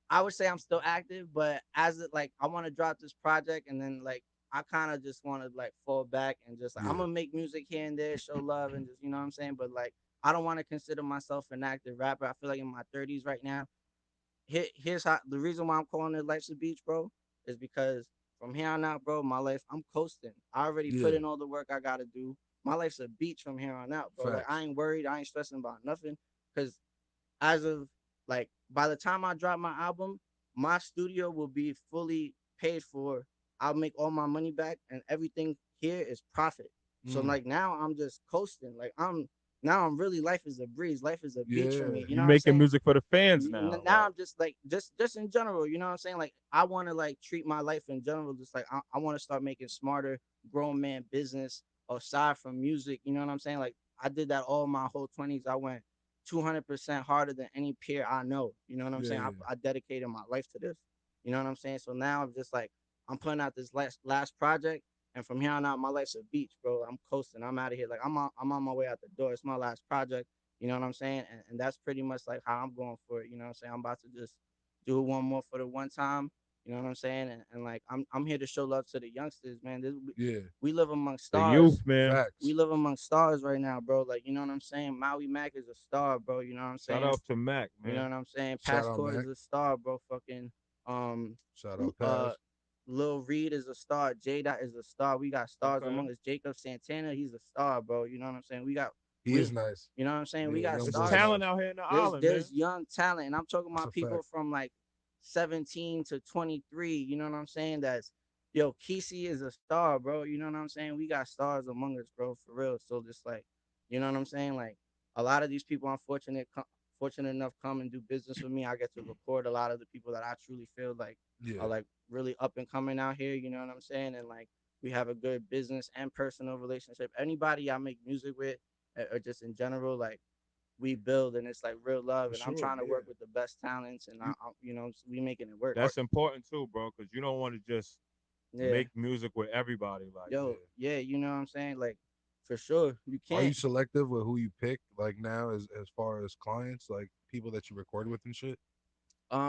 I would say I'm still active, but as it like, I want to drop this project, and then like, I kind of just want to like fall back and just like I'm Yeah. gonna make music here and there, show love, and just you know what I'm saying. But like, I don't want to consider myself an active rapper. I feel like in my 30s right now. Here's how the reason why I'm calling it Life's a Beach, bro, is because from here on out, bro, my life I'm coasting. I already put Yeah. in all the work I gotta do. My life's a beach from here on out, bro. Like I Facts. ain't worried, I ain't stressing about nothing, because as of like by the time I drop my album, my studio will be fully paid for. I'll make all my money back, and everything here is profit. So Mm. like now I'm just coasting. Like I'm really, life is a breeze. Life is a beach for Yeah. me. You You know what I'm making saying? music for the fans now. Now Like, I'm just like just in general, you know what I'm saying? Like I want to like treat my life in general just like I want to start making smarter grown man business aside from music. You know what I'm saying? Like I did that all my whole 20s. I went 200% harder than any peer I know. You know what I'm saying? Yeah. I dedicated my life to this. You know what I'm saying? So now I'm just like I'm putting out this last project, and from here on out, my life's a beach, bro. I'm coasting. I'm out of here. Like I'm on my way out the door. It's my last project. You know what I'm saying? And that's pretty much like how I'm going for it. You know what I'm saying? I'm about to just do one more for the one time. You know what I'm saying? And like I'm here to show love to the youngsters, man. Yeah. We live among the youth, stars. man. We Facts. live among stars right now, bro. Like, you know what I'm saying? Maui Mac is a star, bro. You know what I'm Shout saying? out to Mac, You know man. what I'm saying? Shout out Passport Mac. is a star, bro. Fucking um Shout out uh Paz. Lil Reed is a star. J Dot is a star. We got stars Okay. among us. Jacob Santana, he's a star, bro. You know what I'm saying? He We is nice. you know what I'm saying? We Yeah, got young It's boy stars. talent nice. out here in the There's island, man. there's young talent, and I'm talking That's about a people fact. from like 17 to 23. You know what I'm saying? That's yo, Kesey is a star, bro. You know what I'm saying? We got stars among us, bro, for real. So just like, you know what I'm saying? Like a lot of these people, fortunate enough, come and do business with me. I get to record a lot of the people that I truly feel like are Yeah. like really up and coming out here. You know what I'm saying? And like we have a good business and personal relationship. Anybody I make music with, or just in general, like we build and it's like real love For and I'm sure. trying to Yeah. work with the best talents and You you know we making it work. are That's important too, bro, because you don't want to just Yeah, make music with everybody. Like, yo, yeah. yeah, you know what I'm saying? Like for sure, you Are you can't. selective with who you pick like now as far as clients, like people that you record with and shit?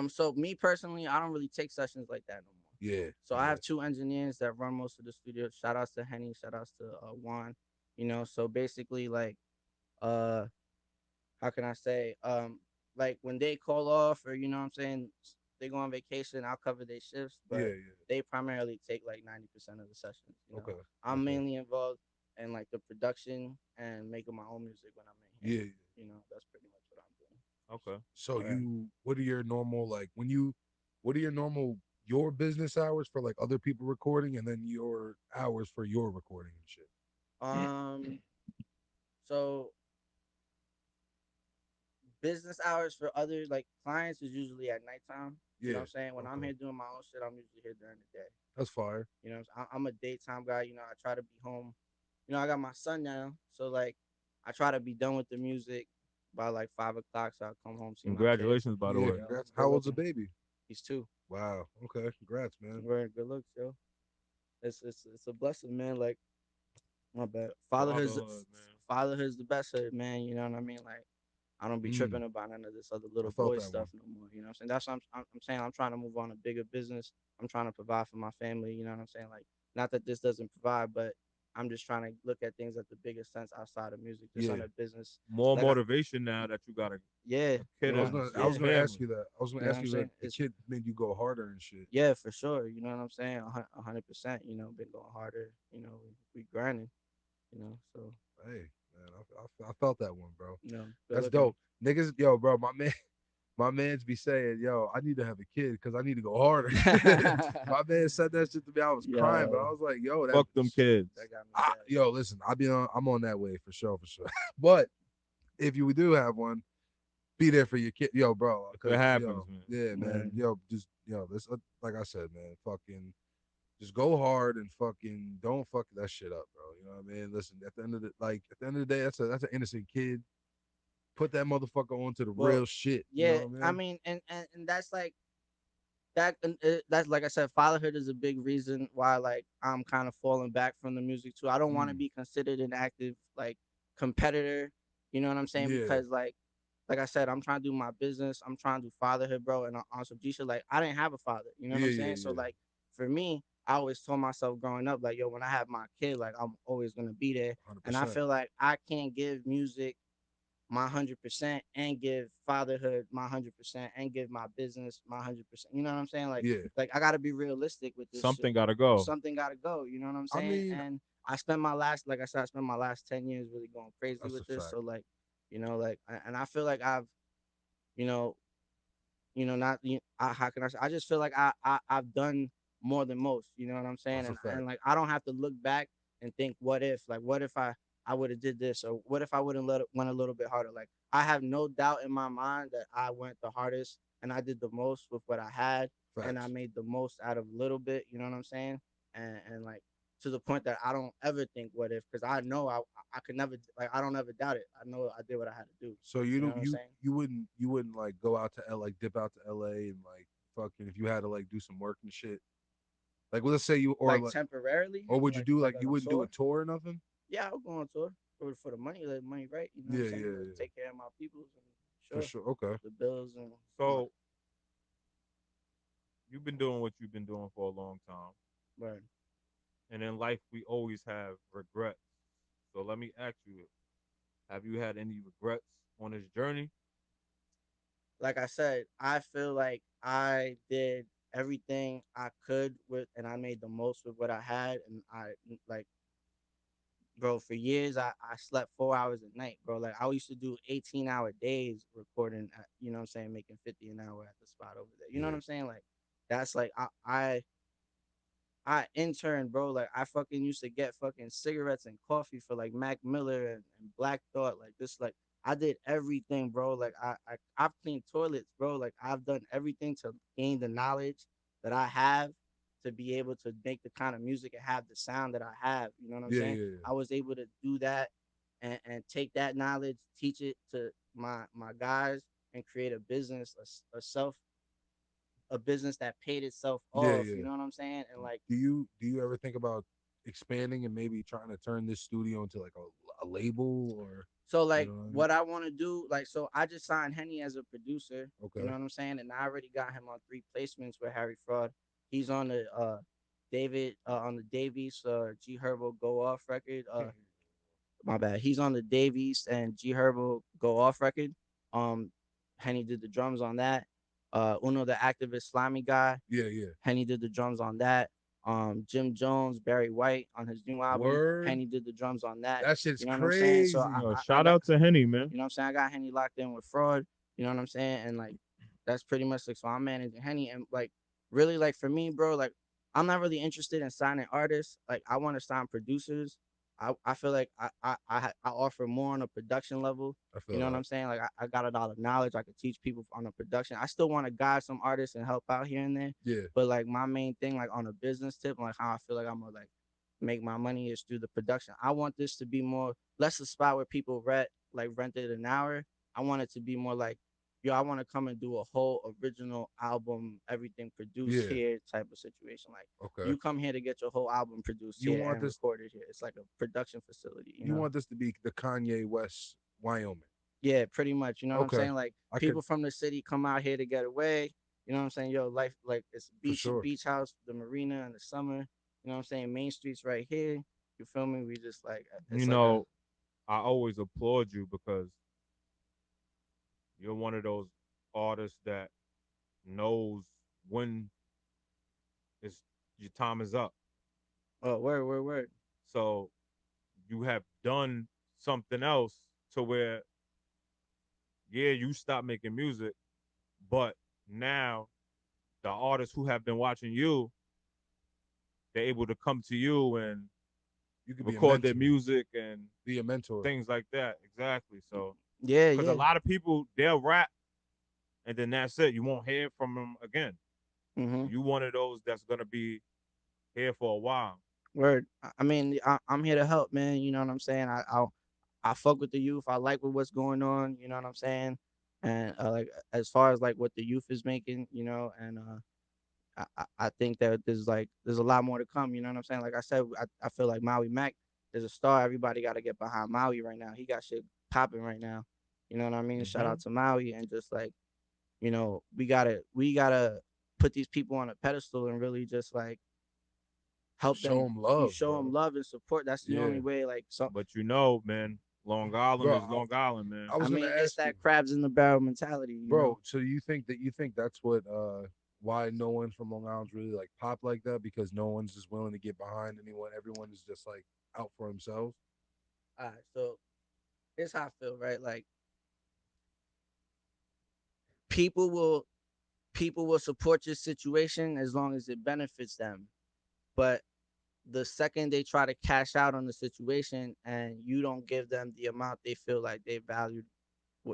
So me personally, I don't really take sessions like that no more. Yeah. So I Yeah. have two engineers that run most of the studio. Shout outs to Henny, shout outs to Juan. You know, so basically like uh how can I say, like when they call off or you know what I'm saying, they go on vacation, I'll cover their shifts, Yeah. but Yeah. they primarily take like 90% of the sessions. You know, Okay. I'm Okay. mainly involved in like the production and making my own music when I'm in here. Yeah. Yeah. You know, that's pretty much what I'm doing. okay, So all right. what are your normal like when you, what are your normal your business hours for like other people recording, and then your hours for your recording and shit? So business hours for other like clients is usually at nighttime. You know Yeah. what I'm saying? When I'm Okay. here doing my own shit, I'm usually here during the day. That's fire. You know, I'm a daytime guy. You know, I try to be home. You know, I got my son now, so like, I try to be done with the music by like 5 o'clock, so I come home see my kid. Congratulations, by the Yeah. way. Yo, Congrats. good How old's the looking. baby? He's two. Wow. Okay. Congrats, man. Very good looks, yo. It's a blessing, man. Like my bad. Fatherhood, man. Fatherhood's the best hood, man. You know what I mean? Like I don't be Mm, tripping about none of this other I little felt boy that one. stuff no more. You know what I'm saying? That's what I'm saying. I'm trying to move on a bigger business. I'm trying to provide for my family. You know what I'm saying? Like, not that this doesn't provide, but I'm just trying to look at things at the bigger sense outside of music, just on Yeah. a business. More Like, motivation now that you got a yeah, kid you I was know, and gonna I a was yeah, gonna ask family. you that. I was gonna you know what ask I'm you that saying? the It's kid made you go harder and shit. yeah, for sure. You know what I'm saying? 100%. You know, been going harder. You know, we grinding. You know, so Hey, man, I felt that one, bro. you know, good That's looking. dope. Niggas, yo, bro, my man's be saying, yo, I need to have a kid because I need to go harder. My man said that shit to me. I was crying, but I Yo, was like, yo, Fuck them kids. that got me dead. yo, listen, I'm on that way for sure, for sure. But if you do have one, be there for your kid, yo, bro. If it Cause happens, yo, man. yeah, man, Man. yo, just this, like I said, man, fucking, just go hard and fucking don't fuck that shit up, bro. You know what I mean? Listen, at the end of the day, that's an innocent kid. Put that motherfucker onto the Well, real shit. You yeah, know what I I mean? mean, and that's like that's like I said, fatherhood is a big reason why like I'm kind of falling back from the music too. I don't want to Mm, be considered an active like competitor. You know what I'm saying? yeah, Because like I said, I'm trying to do my business. I'm trying to do fatherhood, bro. And on some G shit, like I didn't have a father. You know what yeah, I'm yeah, saying? So yeah. like for me, I always told myself growing up, like yo, when I have my kid, like I'm always gonna be there. Hundred And I percent. feel like I can't give music my 100% and give fatherhood my 100% and give my business my 100%. You know what I'm saying? Yeah. Like I gotta be realistic with this shit. Something gotta go. Something gotta go. You know what I'm I saying? mean, And I spent my last, like I said, I spent my last 10 years really going crazy that's a with this. fact. So like, and I feel like I've, you know, not how can I say? I just feel like I've done more than most. You know what I'm saying? That's a And fact. like I don't have to look back and think, what if I would have did this, or what if I wouldn't went a little bit harder. Like I have no doubt in my mind that I went the hardest and I did the most with what I had, and I Facts. made the most out of little bit. You know what I'm saying? And like to the point that I don't ever think what if, because I know I could never, like, I don't ever doubt it. I know I did what I had to do. So You know what I'm saying? you wouldn't like go out to L like dip out to LA and like fucking if you had to like do some work and shit. Like well, let's say you Like temporarily, or would you do like like you on wouldn't do a tour. tour or nothing? Yeah, I'll go on tour for the money, let money right. You know what I'm Yeah, saying? yeah, Like, yeah. take care of my peoples and For sure sure. Okay. the bills and my So you've been doing what you've been doing for a long time, right. and in life we always have regrets. So let me ask you: have you had any regrets on this journey? Like I said, I feel like I did everything I could with, and I made the most with what I had, and I like, bro, for years I slept 4 hours a night, bro. Like I used to do 18-hour days recording, you know what I'm saying, making 50 an hour at the spot over there. You know what Yeah. I'm saying? Like that's like I interned, bro. Like I fucking used to get fucking cigarettes and coffee for like Mac Miller and Black Thought. Like this, like I did everything, bro. Like I've cleaned toilets, bro. Like I've done everything to gain the knowledge that I have to be able to make the kind of music and have the sound that I have. You know what I'm Yeah, saying? yeah, yeah. I was able to do that and take that knowledge, teach it to my guys, and create a business, a business that paid itself Yeah, off. yeah. You know what I'm saying? And like, Do you ever think about expanding and maybe trying to turn this studio into like a label or so you like know what I mean? what I want to do, like, so I just signed Henny as a producer. You Okay. know what I'm saying? And I already got him on 3 placements with Harry Fraud. He's on the on the Davies G Herbo Go Off record. My bad. He's on the Davies and G Herbo Go Off record. Um, Henny did the drums on that. Uno the activist slimy guy. Yeah, yeah. Henny did the drums on that. Jim Jones, Barry White on his new album. Word. Henny did the drums on that. That shit's You know what I'm saying? So crazy. I Shout got, out to Henny, man. you know what I'm saying? I got Henny locked in with Fraud. You know what I'm saying? And like that's pretty much like, so I'm managing Henny, and like really, like for me, bro, like I'm not really interested in signing artists. Like I want to sign producers. I feel like I offer more on a production level. I You feel know what that. I'm saying? Like I got a lot of knowledge. I could teach people on a production. I still want to guide some artists and help out here and there. Yeah. But like my main thing, like on a business tip, like how I feel like I'm gonna like make my money is through the production. I want this to be more less a spot where people rented an hour. I want it to be more like, yo, I want to come and do a whole original album, everything produced Yeah. here type of situation. Like Okay. you come here to get your whole album produced You here want and this recorded here. It's like a production facility, you you know? want this to be the Kanye West Wyoming. Yeah, pretty much. You know what I'm Okay. saying? Like I could people from the city come out here to get away. You know what I'm saying? Yo, life, like it's for sure. beach house, the marina in the summer. You know what I'm saying? Main streets right here. You feel me? We just like You it's like a know, I always applaud you because you're one of those artists that knows when it's your time is up. oh word. So you have done something else to where, yeah, you stop making music, but now the artists who have been watching you, they're able to come to you and You could be a record their mentor. music and Be a mentor. things like that. Exactly. So, Yeah, because a yeah. lot of people, they'll rap and then that's it. You won't hear from them again. Mm-hmm. You one of those that's gonna be here for a while. Word. I mean, I'm here to help, man. You know what I'm saying? I fuck with the youth. I like what's going on. You know what I'm saying? And like as far as like what the youth is making, you know, and I think that there's a lot more to come. You know what I'm saying? Like I said, I feel like Maui Mac is a star. Everybody got to get behind Maui right now. He got shit popping right now. You know what I mean? Shout Mm-hmm. out to Maui, and just like, you know, we gotta put these people on a pedestal and really just like help Show them. them You love, show them bro. love and support. That's the Yeah. only way. Like so, But you know, man, Long Island Bro, is Long Island, man. I I was gonna mean, it's ask you, that crabs in the barrel mentality. You bro. know? So you think that's what why no one from Long Island's really like pop like that because no one's just willing to get behind anyone. Everyone is just like out for themselves. All right. So here's how I feel. Right. Like people will people will support your situation as long as it benefits them. But the second they try to cash out on the situation and you don't give them the amount they feel like they valued,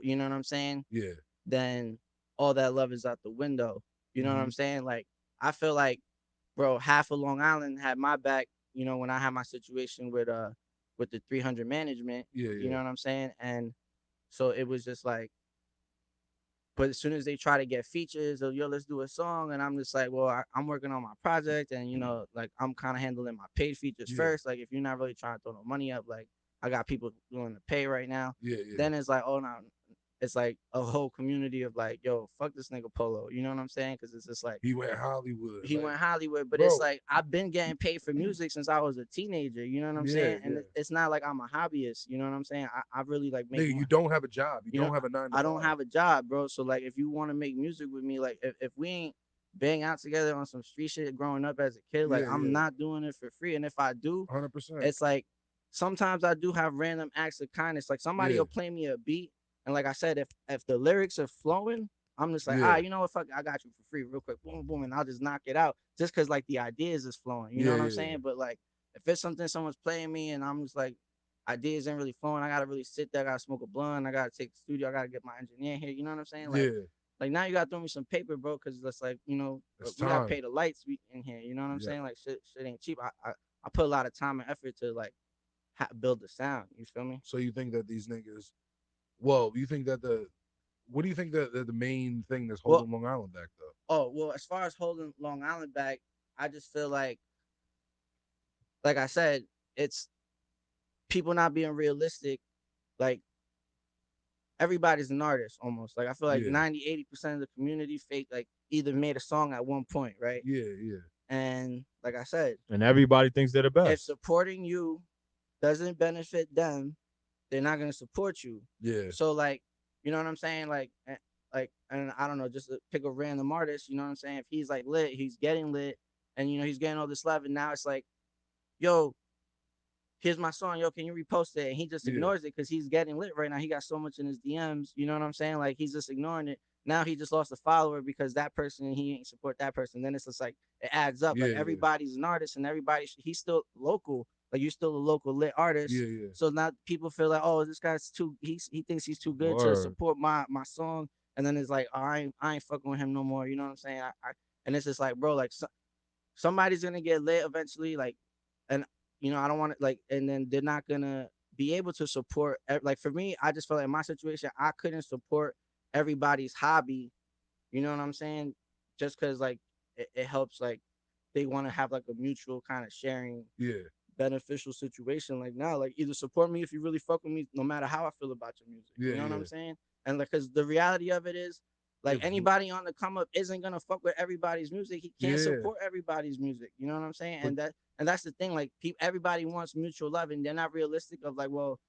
you know what I'm saying? Yeah. Then all that love is out the window. You know what I'm Hmm. saying? Like I feel like, bro, half of Long Island had my back. You know, when I had my situation with the 300 management. Yeah, You yeah, know what I'm saying? And so it was just like, but as soon as they try to get features or yo, let's do a song, and I'm just like, well, I'm working on my project, and you know, like I'm kind of handling my paid features yeah, first. Like if you're not really trying to throw no money up, like I got people willing to pay right now. yeah, yeah. Then it's like, oh no, it's like a whole community of like, yo, fuck this nigga Polo. You know what I'm saying? Because it's just like He went Hollywood, he like, went Hollywood, but it's bro. like I've been getting paid for music since I was a teenager. You know what I'm Yeah, saying? And yeah. it's not like I'm a hobbyist. You know what I'm saying? I really like make Nigga, money. you don't have a job. You You know, don't have a nine to I don't five. have a job, bro. So like, if you want to make music with me, like if we ain't bang out together on some street shit growing up as a kid, like Yeah, I'm yeah. not doing it for free. And if I do, 100%. it's like sometimes I do have random acts of kindness. Like somebody Yeah, will play me a beat, and like I said, if the lyrics are flowing, I'm just like, yeah, you know what, fuck, I got you for free, real quick, boom, boom, and I'll just knock it out, just cause like the ideas is flowing. You know yeah, what I'm yeah, saying? But like, if it's something someone's playing me, and I'm just like, ideas ain't really flowing, I gotta really sit there, I gotta smoke a blunt, I gotta take the studio, I gotta get my engineer here. You know what I'm saying? yeah. Like now you gotta throw me some paper, bro, because it's like, you know, It's we gotta time. pay the lights in here. You know what I'm Yeah. saying? Like shit ain't cheap. I put a lot of time and effort to like build the sound. You feel me? So you think that these niggas? Well, you think that the? What do you think that the main thing that's Well, holding Long Island back though? as far as holding Long Island back, I just feel like I said, it's people not being realistic. Like everybody's an artist almost. Like I feel like Yeah, 90-80% of the community fake like either made a song at one point, right? yeah, yeah, And like I said, And everybody thinks they're the if best. supporting you doesn't benefit them, they're not gonna support you. yeah, So like, you know what I'm saying? Like, and I don't know, just to pick a random artist. You know what I'm saying? If he's like lit, he's getting lit, and you know he's getting all this love, and now it's like, yo, here's my song, yo, can you repost it? And he just yeah, ignores it because he's getting lit right now. He got so much in his DMs. You know what I'm saying? Like he's just ignoring it. Now he just lost a follower because that person he ain't support that person. Then it's just like it adds up. yeah, Like yeah, everybody's an artist and he's still local. Like you're still a local lit artist. yeah, yeah. So now people feel like, oh, this guy's too. He thinks he's too good to Word. support my song. And then it's like, oh, I ain't fucking with him no more. You know what I'm saying? And it's just like, bro, like somebody's gonna get lit eventually. Like, and you know, I don't want to like, and then they're not gonna be able to support. Like for me, I just felt like in my situation, I couldn't support everybody's hobby. You know what I'm saying? Just because like it helps, like they want to have like a mutual kind of sharing Yeah, beneficial situation. Like now, like either support me if you really fuck with me, no matter how I feel about your music. yeah, You know what I'm yeah. saying? And like, cause the reality of it is, like If anybody on the come up isn't gonna fuck with everybody's music. He can't yeah, support everybody's music. You know what I'm saying? but And that's the thing. Like everybody wants mutual love, and they're not realistic. Of like, well,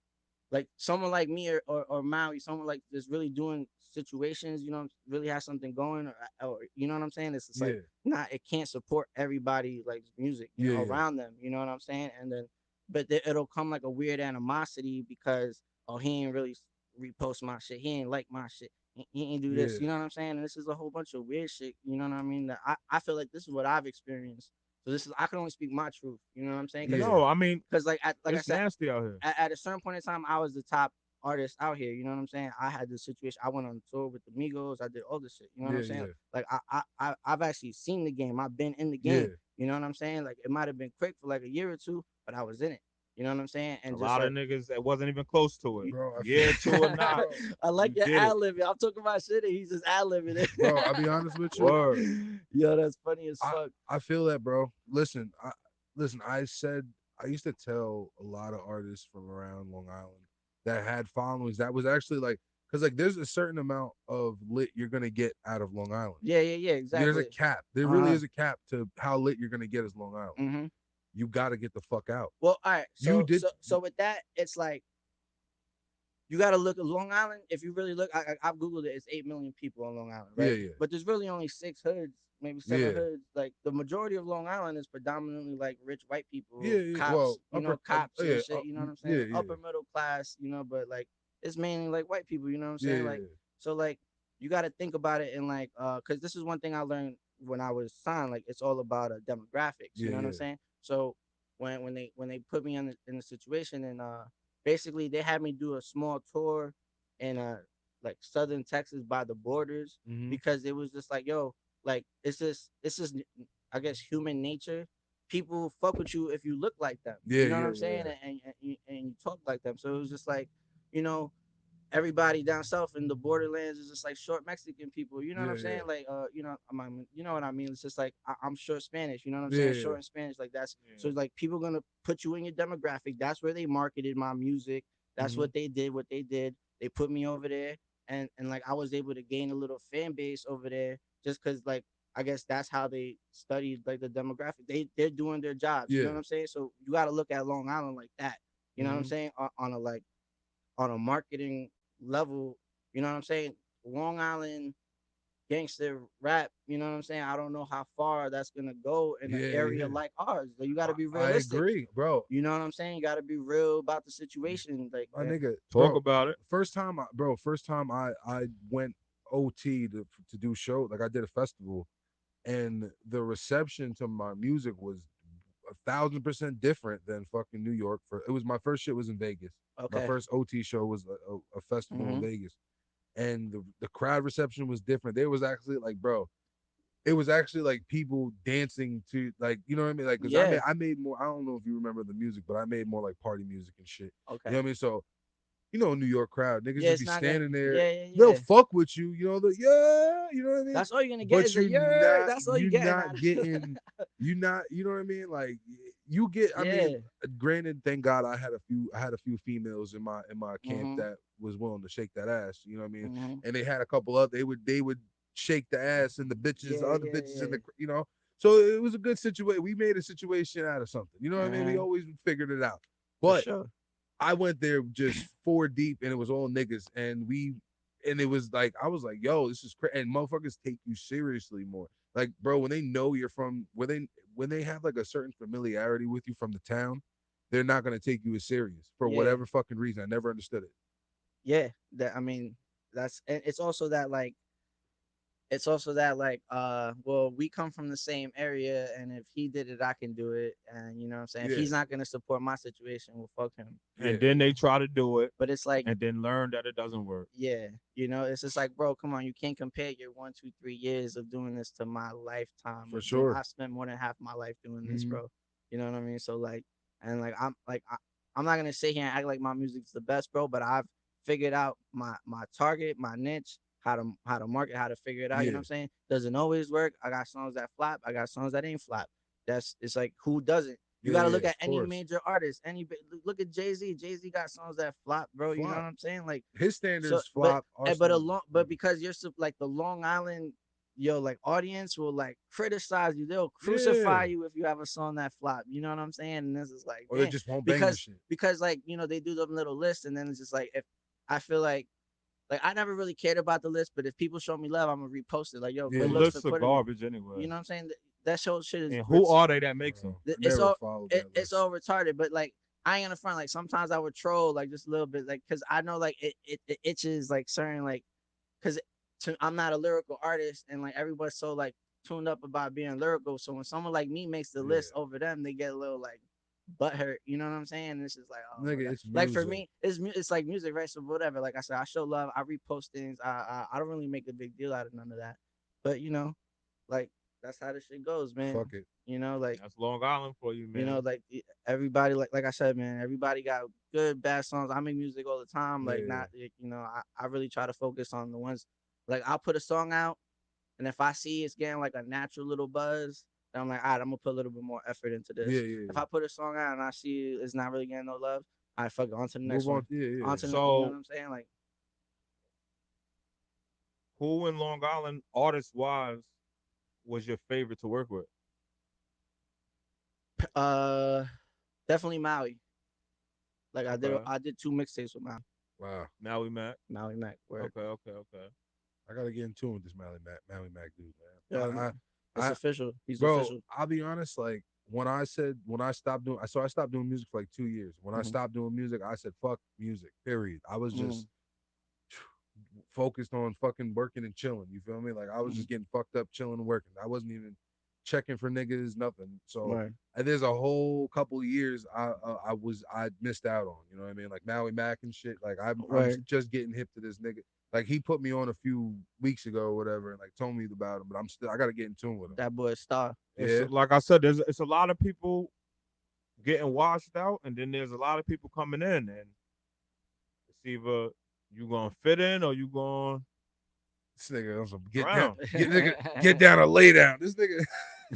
like someone like me or Maui, someone like just really doing situations, you know, really has something going, or you know what I'm saying? It's just like, yeah, nah, it can't support everybody like music, you yeah, know, yeah, around them. You know what I'm saying? And then, but it'll come like a weird animosity because oh he ain't really repost my shit, he ain't like my shit, he ain't do this. yeah. You know what I'm saying? And this is a whole bunch of weird shit. You know what I mean? That I feel like this is what I've experienced. So this is I can only speak my truth. You know what I'm saying? Yeah. No, I mean Because like I it's said, nasty out here. at a certain point in time, I was the top artist out here. You know what I'm saying? I had this situation. I went on tour with the Migos. I did all this shit. You know what Yeah, I'm saying? yeah, Like I've actually seen the game. I've been in the yeah. game. You know what I'm saying? Like it might have been quick for like a year or two, but I was in it. You know what I'm saying? A And just lot of like niggas that wasn't even close to it. Bro, I feel, Yeah, two or not, bro, I like you your did it. ad libbing. I'm talking about shit and he's just ad libbing bro. I'll be honest with you. Word. Yo, that's funny as I fuck. I feel that, bro. Listen. I said I used to tell a lot of artists from around Long Island that had followings that was actually like, because like there's a certain amount of lit you're gonna get out of Long Island. Yeah, There's a exactly. cap. There really Uh-huh. is a cap to how lit you're gonna get as Long Island. Mm-hmm. You got to get the fuck out. Well, all right. You So did. with that, it's like you got to look at Long Island. If you really look, I've googled it. It's 8 million people on Long Island, Yeah, right? yeah, But there's really only 6 hoods, maybe seven yeah, hoods. Like the majority of Long Island is predominantly like rich white yeah, people, yeah. cops, Well, you know, cops and yeah, shit. You know what I'm yeah, saying? yeah, Upper middle class, you know, but like it's mainly like white people. You know what I'm yeah, saying? yeah, Like so, like you got to think about it and like, cause this is one thing I learned when I was signed. Like it's all about demographics. yeah, You know what I'm yeah, saying? So when they put me in the situation, and basically they had me do a small tour in like southern Texas by the borders, Mm-hmm. because it was just like, yo, like it's just I guess human nature. People fuck with you if you look like them. Yeah, You know what yeah, I'm saying? yeah. And you talk like them. So it was just like, you know, everybody down south in the borderlands is just like short Mexican people. You know what Yeah, I'm yeah. saying? Like, you know what I mean? It's just like I'm short Spanish. You know what I'm saying? Yeah. Short in Spanish. Like that's so Yeah. like people gonna put you in your demographic. That's where they marketed my music. That's Mm-hmm. what they did. What they did. They put me over there, and like I was able to gain a little fan base over there just because like I guess that's how they studied like the demographic. They're doing their jobs. You know Yeah. what I'm saying? So you got to look at Long Island like that. You know what I'm Mm-hmm. saying? On a like on a marketing level, you know what I'm saying? Long Island gangster rap, you know what I'm saying? I don't know how far that's gonna go in an Yeah, area yeah. like ours. Like, you gotta be I realistic. agree, bro. You know what I'm saying? You gotta be real about the situation. Like, My nigga, Talk bro. about it. First time I went OT to do show. Like I did a festival, and the reception to my music was 1,000% different than fucking New York. For it was my first shit was in Vegas. My okay. first OT show was a festival in Mm-hmm. Vegas, and the crowd reception was different. They was actually like, bro, it was actually like people dancing to, like, you know what I mean, like, because Yeah. I made more. I don't know if you remember the music, but I made more like party music and shit. You know Okay. what I mean? So New York crowd, niggas Yeah, just it's be not gonna. standing there. Yeah, yeah, They'll yeah. fuck with you, yeah, you know what I mean? That's all you're gonna get But is a yer. That's all you're you getting out not of it. getting, you not, you know what I mean? Like you get, I mean, Yeah. granted, thank God I had a few females in my camp Mm-hmm. that was willing to shake that ass. You know what I mean? Mm-hmm. And they had a couple of, they would shake the ass, and the bitches, the Yeah, other yeah, bitches in yeah. the, So it was a good situation. We made a situation out of something. You know what I mean? We Uh-huh. always figured it out. For But sure. I went there just four deep, and it was all niggas, and it was like I was like, yo, this is crazy, and motherfuckers take you seriously more. Like, bro, when they know you're from, when they have like a certain familiarity with you from the town, they're not gonna take you as serious for Yeah. whatever fucking reason. I never understood it. Yeah. That I mean, that's and it's also that like well, we come from the same area, and if he did it I can do it, and you know what I'm saying, if Yeah, he's not going to support my situation, well, fuck him. yeah, And then they try to do it But it's like, and then learn that it doesn't work. yeah, it's just like, bro, come on, you can't compare your 1 2 3 years of doing this to my lifetime for of doing. sure. I've spent more than half my life doing this, Hmm. bro. You know what I mean? So like, and like I'm not gonna sit here and act like my music's the best, bro, but I've figured out my target, my niche, how to market, how to figure it out. You know Yeah, what I'm saying? Doesn't always work. I got songs that flop. I got songs that ain't flop. It's like, who doesn't? You yeah, got to yeah, look of at any course. major artist. Look at Jay-Z. Jay-Z got songs that flop, bro. You know what Flop. I'm saying? Like, His so, standards but flop. Our but standards. but because you're like the Long Island, like audience will like criticize you. They'll Yeah, crucify you if you have a song that flop. You know what I'm saying? And this is like, or they damn, just won't bang the because shit. like they do them little lists, and then it's just like, if I feel like I never really cared about the list, but if people show me love, I'm gonna repost it. Like, yo, The good Yeah, looks for lists are putting it. garbage anyway. You know what I'm saying? That show shit is And who are they that makes them? bro. I it's never all followed that it's list. all retarded. But like, I ain't gonna front. Like, sometimes I would troll like just a little bit, like, because I know like it itches like certain, like, because I'm not a lyrical artist, and like everybody's so like tuned up about being lyrical. So when someone like me makes the Yeah, list over them, they get a little like butthurt. You know what I'm saying? And it's just like, oh my nigga, god. it's Like, for music. me, it's like music, right? So whatever. Like I said, I show love. I repost things. I don't really make a big deal out of none of that. But like, that's how this shit goes, man. Fuck it. Like, That's Long Island for you, man. like, everybody, like I said, man, everybody got good, bad songs. I make music all the time. Yeah, Like, yeah. not, I really try to focus on the ones, like, I'll put a song out, and if I see it's getting like a natural little buzz, then I'm like, all right, I'm gonna put a little bit more effort into Yeah, this. yeah, If yeah. I put a song out and I see it's not really getting no love, I fuck it, on to the next Move on. one. Yeah, yeah, On yeah. to the, you know what So I'm saying? Like, who in Long Island, artist wise, was your favorite to work with? uh, definitely Maui. Like, Okay. I did 2 mixtapes with Wow. Maui Mac. Maui Mac. Word. Okay, okay, okay. I gotta get in tune with this Mally Mac dude, Yeah, man. it's I, official. He's bro, official. I'll be honest. Like when I stopped doing, so I stopped doing music for like 2 years. When I Hmm. stopped doing music, I said fuck music. Period. I was Hmm. just focused on fucking working and chilling. You feel me? Like I was Hmm. just getting fucked up, chilling and working. I wasn't even checking for niggas, nothing. So Right. there's a whole couple years I missed out on. You know what I mean? Like Maui Mac and shit. Like I'm Right. just getting hip to this nigga. Like he put me on a few weeks ago or whatever, and like told me about him, but I gotta get in tune with him. That boy Star. It's Yeah, like I said, it's a lot of people getting washed out, and then there's a lot of people coming in, and it's either you gonna fit in or you gonna this nigga on some drown. get down or lay down. This nigga.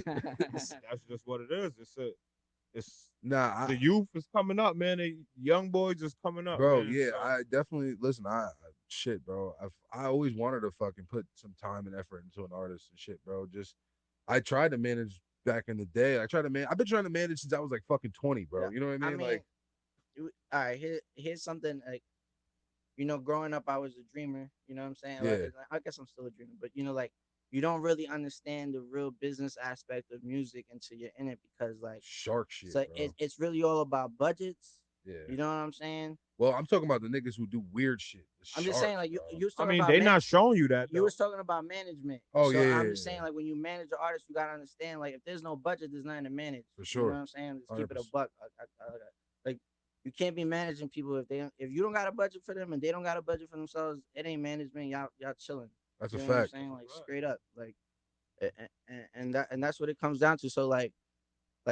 That's just what it is. It's Nah, the youth is coming up, man. The young boys is coming up, bro, man. yeah, So, I definitely listen. Shit, bro. I always wanted to fucking put some time and effort into an artist and shit, bro. Just I tried to manage back in the day. I've been trying to manage since I was like fucking 20, Yeah. bro. You know what I I mean? mean, Like, all right. Here's something like growing up, I was a dreamer. You know what I'm saying? yeah, Like, I guess I'm still a dreamer, but like you don't really understand the real business aspect of music until you're in it because like shark shit, so bro. it's really all about budgets. Yeah. You know what I'm saying? Well, I'm talking about the niggas who do weird shit. The I'm just saying sharks, like you bro. you was I talking mean, about they man. not showing you that You though. was talking about management. Oh So yeah, I'm yeah, just saying yeah, like when you manage an artist, you gotta understand like if there's no budget, there's nothing to manage. for You know what sure. I'm saying? Just keep it a 100%. buck. Like you can't be managing people if you don't got a budget for them and they don't got a budget for themselves. It ain't management. Y'all chilling. That's a You know what I'm fact. saying? Like straight up. Like and that's what it comes down to. So like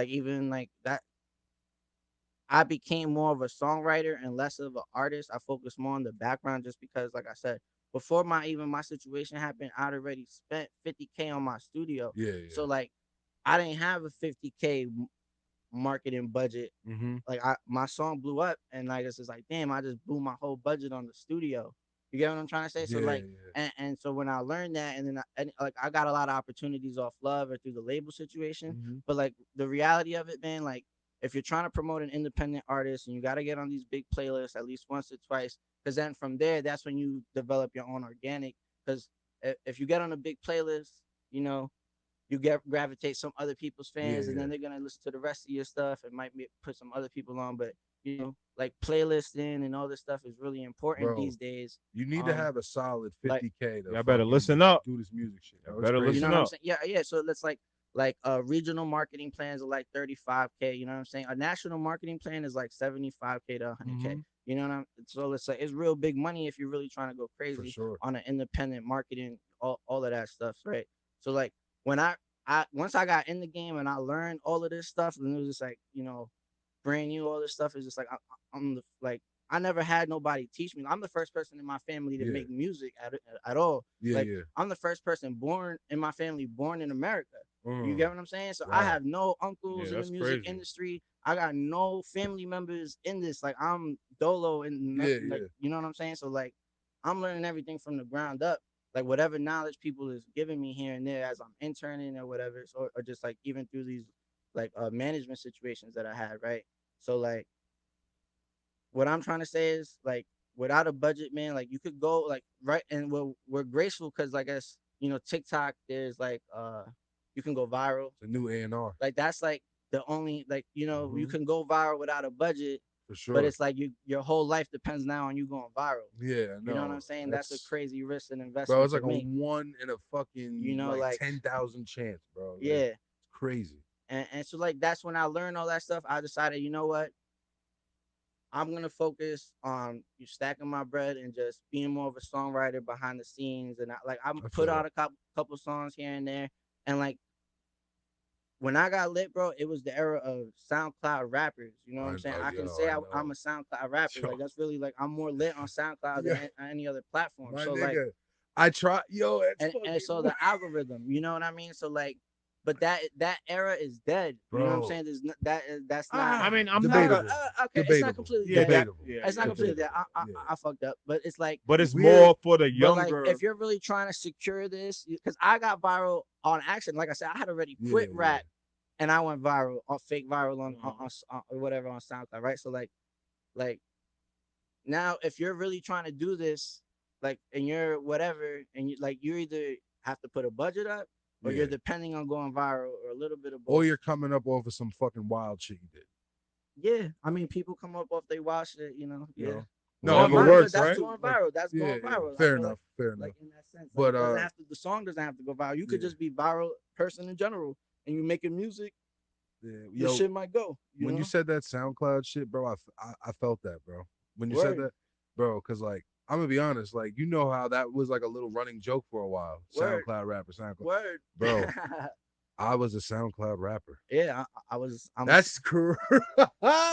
even like that I became more of a songwriter and less of an artist. I focused more on the background just because, like I said, before my situation happened, I'd already spent 50K on my studio. Yeah, So yeah. like I didn't have a 50K marketing budget. Mm-hmm. Like my song blew up and like it's just like damn, I just blew my whole budget on the studio. You get what I'm trying to say? So Yeah, like yeah. and so when I learned that and then like I got a lot of opportunities off love or through the label situation. Mm-hmm. But like the reality of it, man, like if you're trying to promote an independent artist and you got to get on these big playlists at least once or twice, because then from there, that's when you develop your own organic. Because if you get on a big playlist, you know, you get gravitate some other people's Yeah, fans, and yeah. then they're gonna listen to the rest of your stuff and might put some other people on. But like playlisting and all this stuff is really important Bro, these days. you need to have a solid Like 50K to Y'all better fucking listen up. do this music shit, Y'all bro. It's better crazy. you know listen what I'm up. saying? Yeah, yeah. So let's like regional marketing plans are like 35K. You know what I'm saying? A national marketing plan is like 75K to 100K. Mm-hmm. You know what I'm? So it's like it's real big money if you're really trying to go For crazy sure. on an independent marketing, all of that stuff, right? So like when I once I got in the game and I learned all of this stuff, and it was just like brand new. All this stuff is just like I'm the like I never had nobody teach me. I'm the first person in my family to Yeah. make music at all. Yeah, Like yeah. I'm the first person born in my family born in America. You Mm. get what I'm saying? So I Wow. have no Yeah, uncles in the that's music crazy. industry. I got no family members in this. Like I'm dolo and Yeah, like yeah. you know what I'm saying? So like I'm learning everything from the ground up. Like whatever knowledge people is giving me here and there as I'm interning or whatever, so, or just like even through these like management situations that I had, right? So like what I'm trying to say is like without a budget, man, like you could go like right and we're graceful because like us, TikTok, there's like you can go viral. It's a new A&R. Like that's like the only like you Mm-hmm. can go viral without a budget, For but sure. it's like your whole life depends now on you going viral. Yeah, You know what I'm no. saying? That's a That's crazy risk and bro, investment it's to like a make. 1 in a fucking like Like 10,000 chance, bro. Like yeah. it's crazy. And so like that's when I learned all that stuff. I decided, you know what? I'm gonna focus on you stacking my bread and just being more of a songwriter behind the scenes. And I'm I put feel out that. a couple songs here and there. And like when I got lit, bro, it was the era of SoundCloud rappers. You know what I'm saying? I can say I I'm know. a SoundCloud rapper. Yo, Like that's really like I'm more lit on SoundCloud yeah, than any other platform. my So like nigga. I try yo, it's and so fucking the algorithm, you know what I mean? So like, but that era is dead. You know what I'm bro. saying? That's not. I mean, I'm not a Debatable. Okay, it's not Debatable. completely yeah, dead. that Debatable. yeah, It's not yeah. completely dead. Debatable. Yeah. I fucked up, but it's like, But it's We're more for the but like younger. if you're really trying to secure this, because I got viral on accident. Like I said, I had already yeah, quit rap and I went viral on fake viral on or whatever on SoundCloud, right? So like now if you're really trying to do this, like and you're whatever, and you either have to put a budget up or yeah. you're depending on going viral or a little bit of Or both. you're coming up off of some fucking wild shit you did. Yeah, I mean people come up off they wild shit, You yeah. know? No, I But Whatever mean but works, that's right? going like viral. That's yeah, going yeah. viral. I Fair feel enough. Fair enough. like in that sense, like But it doesn't have to. The song doesn't have to go viral. You could yeah. just be viral person in general, and you making music, Yeah, this yo, shit might go. You when you know, said that SoundCloud shit, bro, I felt that, bro. When you said word, that, bro, because like I'm gonna be honest, like you know how that was like a little running joke for a while. word, SoundCloud rapper, SoundCloud, word. bro. I was a SoundCloud rapper. Yeah, I'm That's correct.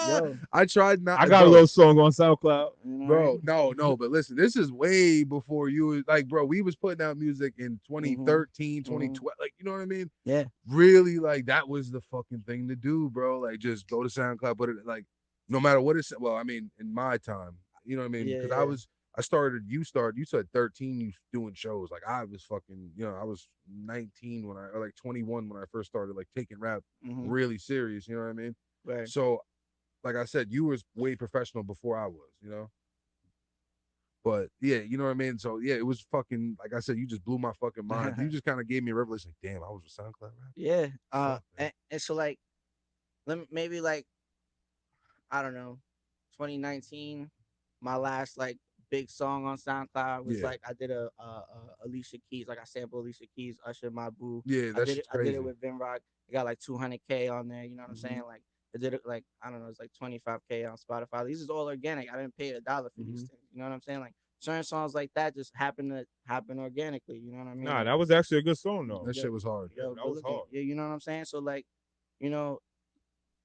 yo, I tried not, I got a bro. little song on SoundCloud. you know, right? Bro, no, but listen, this is way before you was like, bro, we was putting out music in Mhm, 2013, mhm. 2012, like, you know what I mean? Yeah, Really, like, that was the fucking thing to do, bro. Like, just go to SoundCloud, put it, like, no matter what it's, well, I mean, in my time, you know what I mean? yeah, Because yeah. you said 13, you doing shows. Like, I was fucking, I was 19 or like 21 when I first started, like, taking rap Mhm, really serious, you know what I mean? right. So, like I said, you was way professional before I was. But yeah, you know what I mean? So yeah, it was fucking like I said, you just blew my fucking mind. You just kind of gave me a revelation. Like, damn, I was a SoundCloud rapper. Yeah. Fuck, man. And so like, maybe like I don't know, 2019, my last like big song on SoundCloud was Yeah. like I did a Alicia Keys, like I sampled Alicia Keys, Usher My Boo. Yeah, that shit's I did it crazy. with Vin Rock. It got like 200K on there. You know what I'm Hmm. saying? Like I did it like I don't know, it's like 25K on Spotify. These is all organic. I didn't pay a dollar for these Hmm. things. You know what I'm saying? Like certain songs like that just happen organically. You know what I mean? Nah, Like that was actually a good song though. That yo, shit was hard. Yeah, yo, that good was looking. hard. Yeah, you know what I'm saying? So like, you know,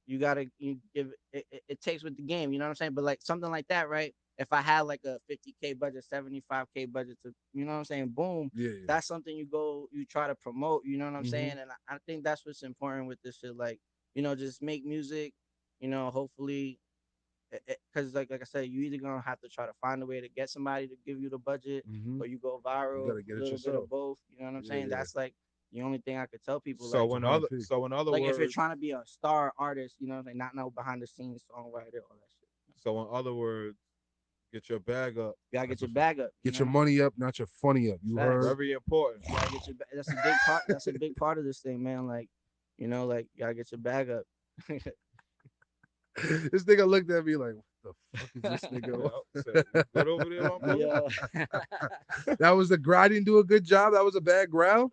you gotta you give it takes with the game, you know what I'm saying? But like something like that, right? If I had like a 50K budget, 75K budget to, you know what I'm saying? Boom, Yeah, yeah. that's something you try to promote, you know what I'm Hmm. saying? And I think that's what's important with this shit. Like, just make music, hopefully, because like I said, you either gonna have to try to find a way to get somebody to give you the budget, Hmm. or you go You viral, gotta a get it little bit yourself. of both. You know what I'm Yeah, saying? yeah. That's like the only thing I could tell people. Like, So It's in other 100p. so in other if you're words, trying to be a star artist, you know what I'm saying, not no behind the scenes songwriter, all that shit. so in other words, get your bag up. You gotta get That's a your bag up, Get your money up, not your funny up. You Facts. heard? Very important. You gotta get your. That's a big part. That's a big part of this thing, man. Like, like you gotta get your bag up. This nigga looked at me like, what the fuck is this Yeah, nigga? said, you good over there, my brother? Yeah. That was the growl. I didn't do a good job. That was a bad growl.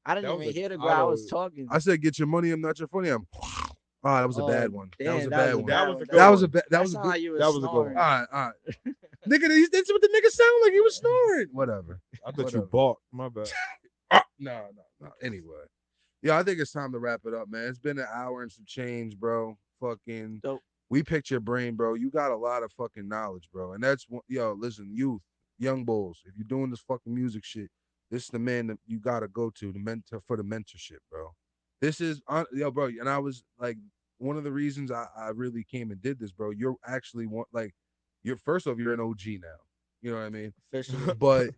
I didn't That was even a hear the I growl. I was don't talking. I said, get your money up, not your funny up. Ah, that was a Oh bad one. That was damn, a that was bad a one. that bad was one. a good That was one. a bad. That That was a sounded good. like you was That was a good one. snoring. All right. Nigga, that's what the nigga sound like. He was snoring. Whatever. I thought you Whatever. balked. My bad. No. Anyway. Yeah, I think it's time to wrap it up, man. It's been an hour and some change, bro. Fucking, Dope. we picked your brain, bro. You got a lot of fucking knowledge, bro. And that's yo, listen, youth, young bulls. If you're doing this fucking music shit, this is the man that you gotta go to, the mentor for the mentorship, bro. This is yo, bro. And I was like, one of the reasons I really came and did this, bro. You're actually one like, you're first off, you're an OG now. You know what I mean? Officially. But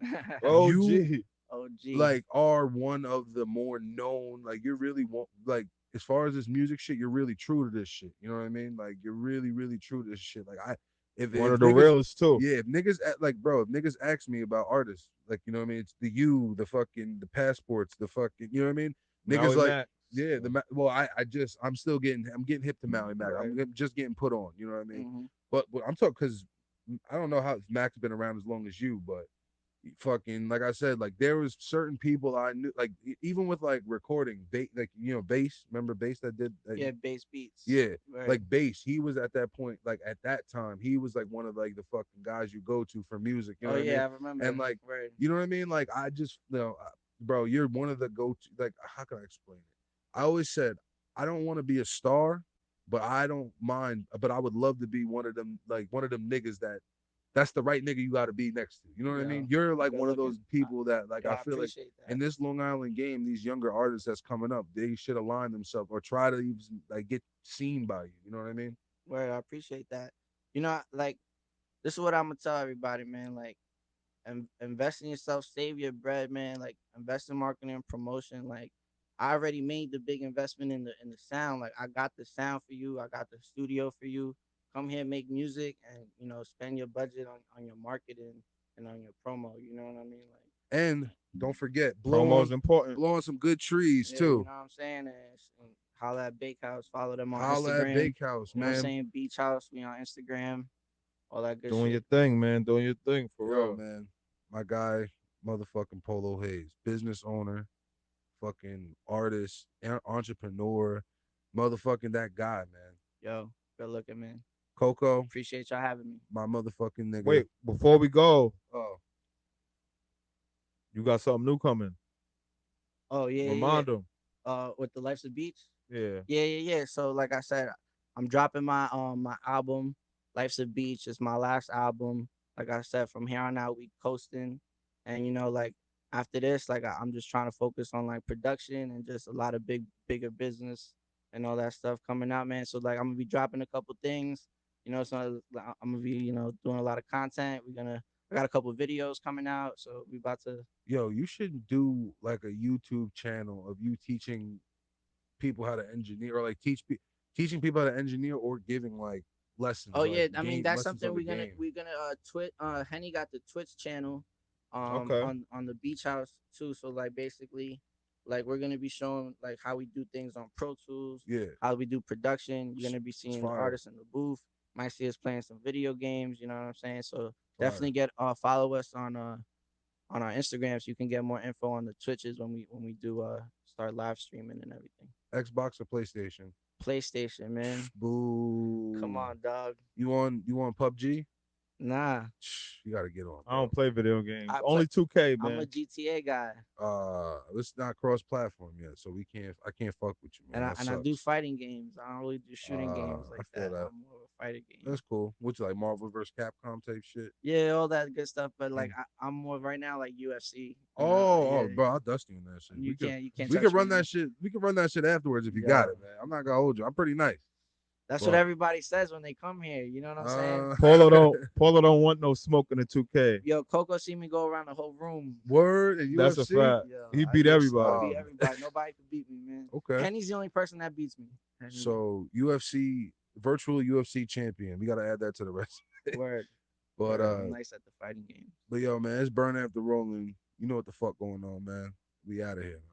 Oh, you gee. Oh gee. like are one of the more known, like you're really like as far as this music shit, you're really true to this shit. You know what I mean? Like you're really, really true to this shit. Like One if of the niggas, realest too. yeah, if niggas like bro, if niggas ask me about artists, like you know what I mean, it's the fucking the passports, the fucking you know what I mean? Niggas Maui like Max. yeah, well I'm getting hip to Maui Mac. Right. Just getting put on, you know what I mean? Hmm. But I'm talking because I don't know how Mac's been around as long as you, but fucking like I said, like there was certain people I knew, like even with like recording, like bass. Remember bass that did, Yeah, bass beats. yeah, Right. like bass. He was at that point, like at that time, he was like one of like the fucking guys you go to for music. You know Oh what I mean? yeah, I remember. And like, Right. you know what I mean? Like I just, bro, you're one of the go to. Like, how can I explain it? I always said I don't want to be a star, but I don't mind. But I would love to be one of them, like one of them niggas that's the right nigga you got to be next to. You know what I Yeah. mean? You're like Good one of those looking. people that like Yo, I I feel like appreciate that. in this Long Island game, these younger artists that's coming up, they should align themselves or try to even like get seen by you. You know what I mean? Word, I appreciate that. Like this is what I'm gonna tell everybody, man. Like, invest in yourself, save your bread, man. Like, invest in marketing and promotion. Like, I already made the big investment in the sound. Like, I got the sound for you. I got the studio for you. Come here, make music, and spend your budget on your marketing and on your promo. You know what I mean? Like, And don't forget, Promo is important. blow on some good trees yeah, you too. know what I'm saying? And holla at Bakehouse. Follow them on Holla at Instagram. Bakehouse, You know what I'm man. saying? Beach House. We on Instagram. All that good Doing your shit. thing, man. Doing your thing for Yo, real. man, my guy, motherfucking Polo Hayes, business owner, fucking artist, entrepreneur, motherfucking that guy, man. Yo, good looking, man. Coco, Appreciate y'all having me. my motherfucking nigga. Wait, before we go, Oh, you got something new coming. Oh yeah. Remind them. With the Life's a Beach. Yeah. Yeah. So like I said, I'm dropping my album, Life's a Beach. It's my last album. Like I said, from here on out, we coasting, and like after this, like I'm just trying to focus on like production and just a lot of bigger business and all that stuff coming out, man. So like I'm gonna be dropping a couple things, So I'm gonna be doing a lot of content. I got a couple videos coming out, so we about to. yo, you should do like a YouTube channel of you teaching people how to engineer, or like teaching people how to engineer, or giving like lessons, Oh like yeah, I mean game that's lessons something on the we're gonna game. we're gonna twit Henny got the Twitch channel Okay. on the beach house too. So like basically like we're gonna be showing like how we do things on Pro Tools, Yeah, how we do production. You're gonna be it's seeing the fire, artists in the booth. Might see us playing some video games, you know what I'm saying? So fire. definitely get follow us on our Instagram so you can get more info on the Twitches when we do start live streaming and everything. Xbox or PlayStation? PlayStation, man. Come Boo. on, dog. You on PUBG? Nah. You gotta get on, I bro. don't play video games. I play Only 2K, I'm a man. GTA guy. It's not cross-platform yet, so we can't. I can't fuck with you, man. That And I do sucks. fighting games. I don't really do shooting games I like feel that. that. I'm more of a fighter game. That's cool. What's like Marvel vs. Capcom type shit? Yeah, all that good stuff. But like Mm. I'm more right now like UFC. Oh, Yeah. bro, I'll dust you in that shit. You can't We could touch me, run that man. shit. We could run that shit afterwards if you got Yo, it, man. I'm not gonna hold you. I'm pretty nice, that's what but everybody says when they come here. You know what I'm saying? uh, Polo don't want no smoke in the 2K. Yo, Coco see me go around the whole room. word and That's a UFC. fact. Yo, He beat I everybody. beat everybody. Nobody could beat me, man. Okay, Henny's the only person that beats me. Henny. so UFC virtual UFC champion. We gotta add that to the rest. Word. But Word. I'm nice at the fighting games. yo, man, it's burn after rolling. You know what the fuck going on, man. We out of here.